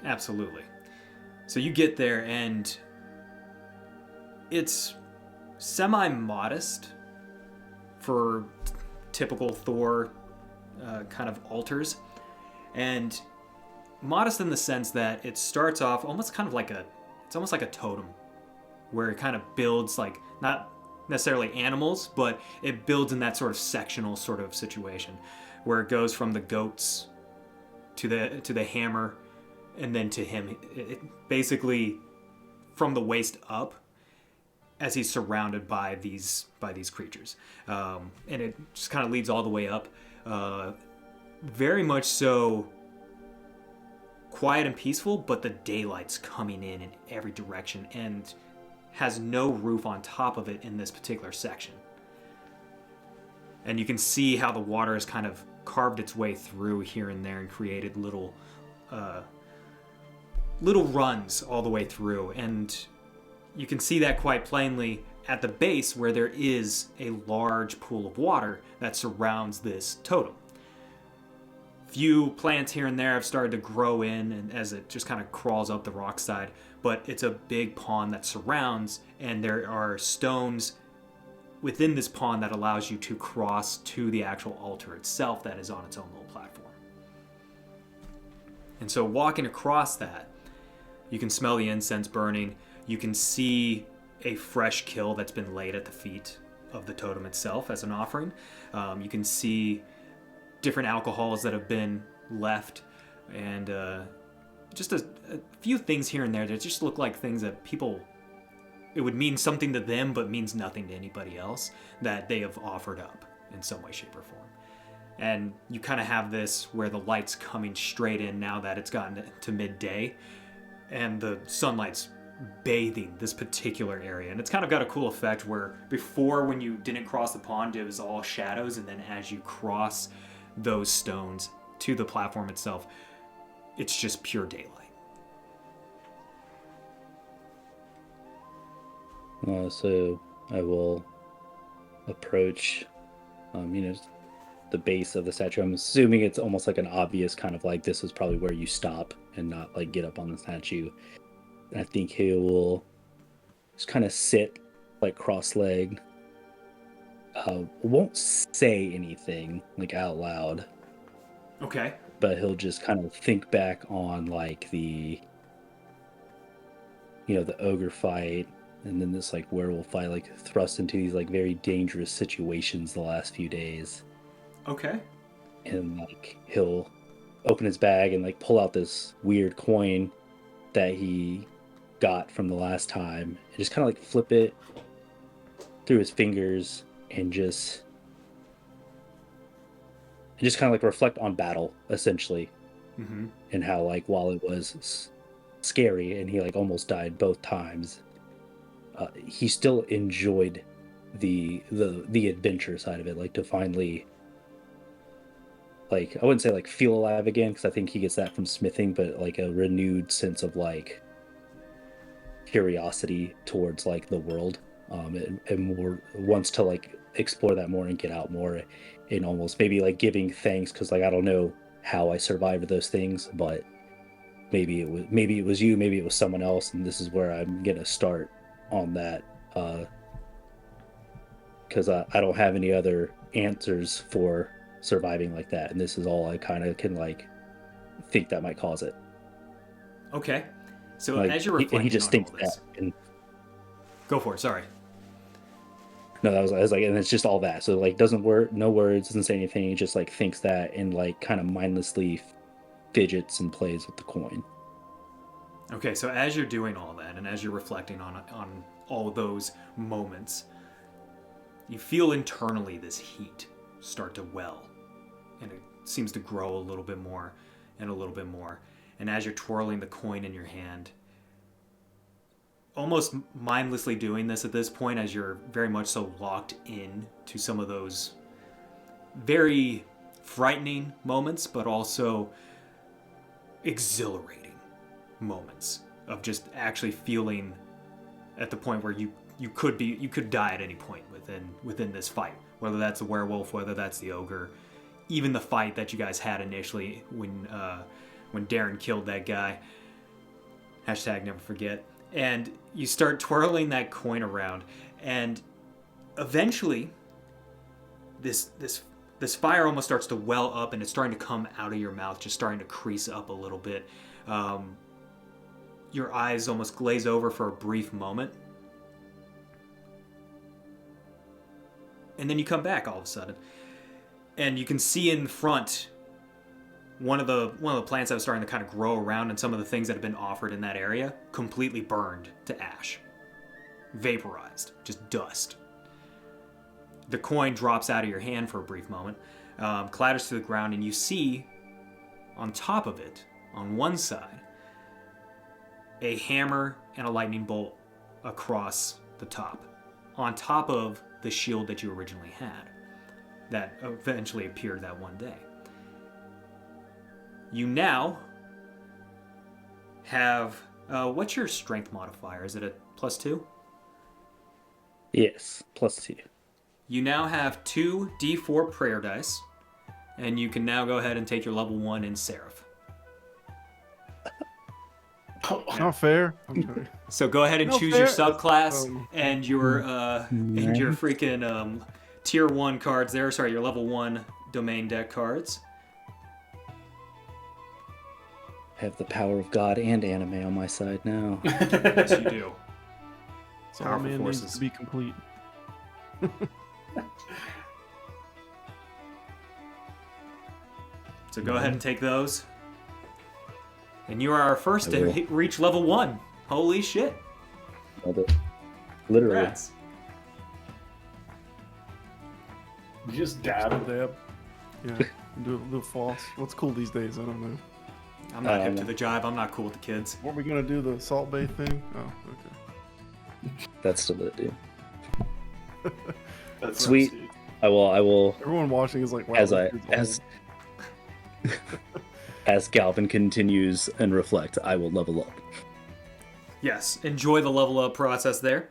Absolutely. So you get there, and it's semi-modest for typical Thor kind of altars, and modest in the sense that it starts off almost like a totem, where it kind of builds, like, not necessarily animals, but it builds in that sort of sectional sort of situation, where it goes from the goats to the hammer, and then to him. It basically from the waist up, as he's surrounded by these creatures, and it just kind of leads all the way up, very much so quiet and peaceful, but the daylight's coming in every direction, and has no roof on top of it in this particular section. And you can see how the water has kind of carved its way through here and there and created little runs all the way through. And you can see that quite plainly at the base, where there is a large pool of water that surrounds this totem. Few plants here and there have started to grow in, and as it just kind of crawls up the rock side, but it's a big pond that surrounds, and there are stones within this pond that allows you to cross to the actual altar itself that is on its own little platform. And so walking across that, you can smell the incense burning. You can see a fresh kill that's been laid at the feet of the totem itself as an offering. You can see different alcohols that have been left, and just a few things here and there that just look like things that it would mean something to them, but means nothing to anybody else, that they have offered up in some way, shape, or form. And you kind of have this where the light's coming straight in now that it's gotten to midday, and the sunlight's bathing this particular area. And it's kind of got a cool effect where before, when you didn't cross the pond, it was all shadows, and then as you cross those stones to the platform itself, it's just pure daylight. So I will approach, the base of the statue. I'm assuming it's almost like an obvious kind of like, this is probably where you stop and not like get up on the statue. I think he will just kind of sit like cross-legged. Won't say anything like out loud, Okay. but he'll just kind of think back on like the the ogre fight, and then this like werewolf fight, like thrust into these like very dangerous situations the last few days. Okay. And like he'll open his bag and like pull out this weird coin that he got from the last time and just kind of like flip it through his fingers and just kind of like reflect on battle essentially. Mm-hmm. And how like while it was scary and he like almost died both times, he still enjoyed the adventure side of it, like to finally, like I wouldn't say like feel alive again because I think he gets that from smithing, but like a renewed sense of like curiosity towards like the world, and more wants to like explore that more and get out more, and almost maybe like giving thanks because like I don't know how I survived those things, but maybe it was you, maybe it was someone else, and this is where I'm gonna start on that, because I don't have any other answers for surviving like that, and this is all I kind of can like think that might cause it. Okay. So Like, as you're reflecting and he just on thinks all this, that, and go for it. Sorry. no, I was like, and it's just all that. So like, no words, doesn't say anything. He just like thinks that, and like kind of mindlessly fidgets and plays with the coin. Okay, so as you're doing all that, and as you're reflecting on all those moments, you feel internally this heat start to well, and it seems to grow a little bit more and a little bit more. And as you're twirling the coin in your hand, almost mindlessly doing this at this point, as you're very much so locked in to some of those very frightening moments, but also exhilarating moments of just actually feeling at the point where you could die at any point within this fight, whether that's the werewolf, whether that's the ogre, even the fight that you guys had initially when Darren killed that guy. Hashtag never forget. And you start twirling that coin around, and eventually this fire almost starts to well up, and it's starting to come out of your mouth, just starting to crease up a little bit. Your eyes almost glaze over for a brief moment, and then you come back all of a sudden, and you can see in front one of the plants that was starting to kind of grow around, and some of the things that have been offered in that area completely burned to ash, vaporized, just dust. The coin drops out of your hand for a brief moment, clatters to the ground, and you see on top of it, on one side, a hammer and a lightning bolt across the top, on top of the shield that you originally had, that eventually appeared that one day. You now have, what's your strength modifier? Is it a +2? Yes, +2. You now have 2 D4 prayer dice, and you can now go ahead and take your level 1 in Seraph. Not fair. I'm sorry. So go ahead and No choose fair. your subclass and your freaking tier 1 cards there. Sorry, your level 1 domain deck cards. I have the power of God and anime on my side now. Yes, you do. So all Powerful man forces. needs to be complete. So go ahead and take those. And you are our first I to will. reach level 1. Holy shit. Literally. Congrats. You just dab. Dab. Yeah. Do a little floss. What's cool these days? I don't know. I'm not hip to the jive. I'm not cool with the kids. What are we gonna do? The Salt Bay thing? Oh, okay. That's still it, dude. That's Sweet. Steve. I will. Everyone watching is like, wow. As this dude's as Galvan continues and reflect, I will level up. Yes, enjoy the level up process there.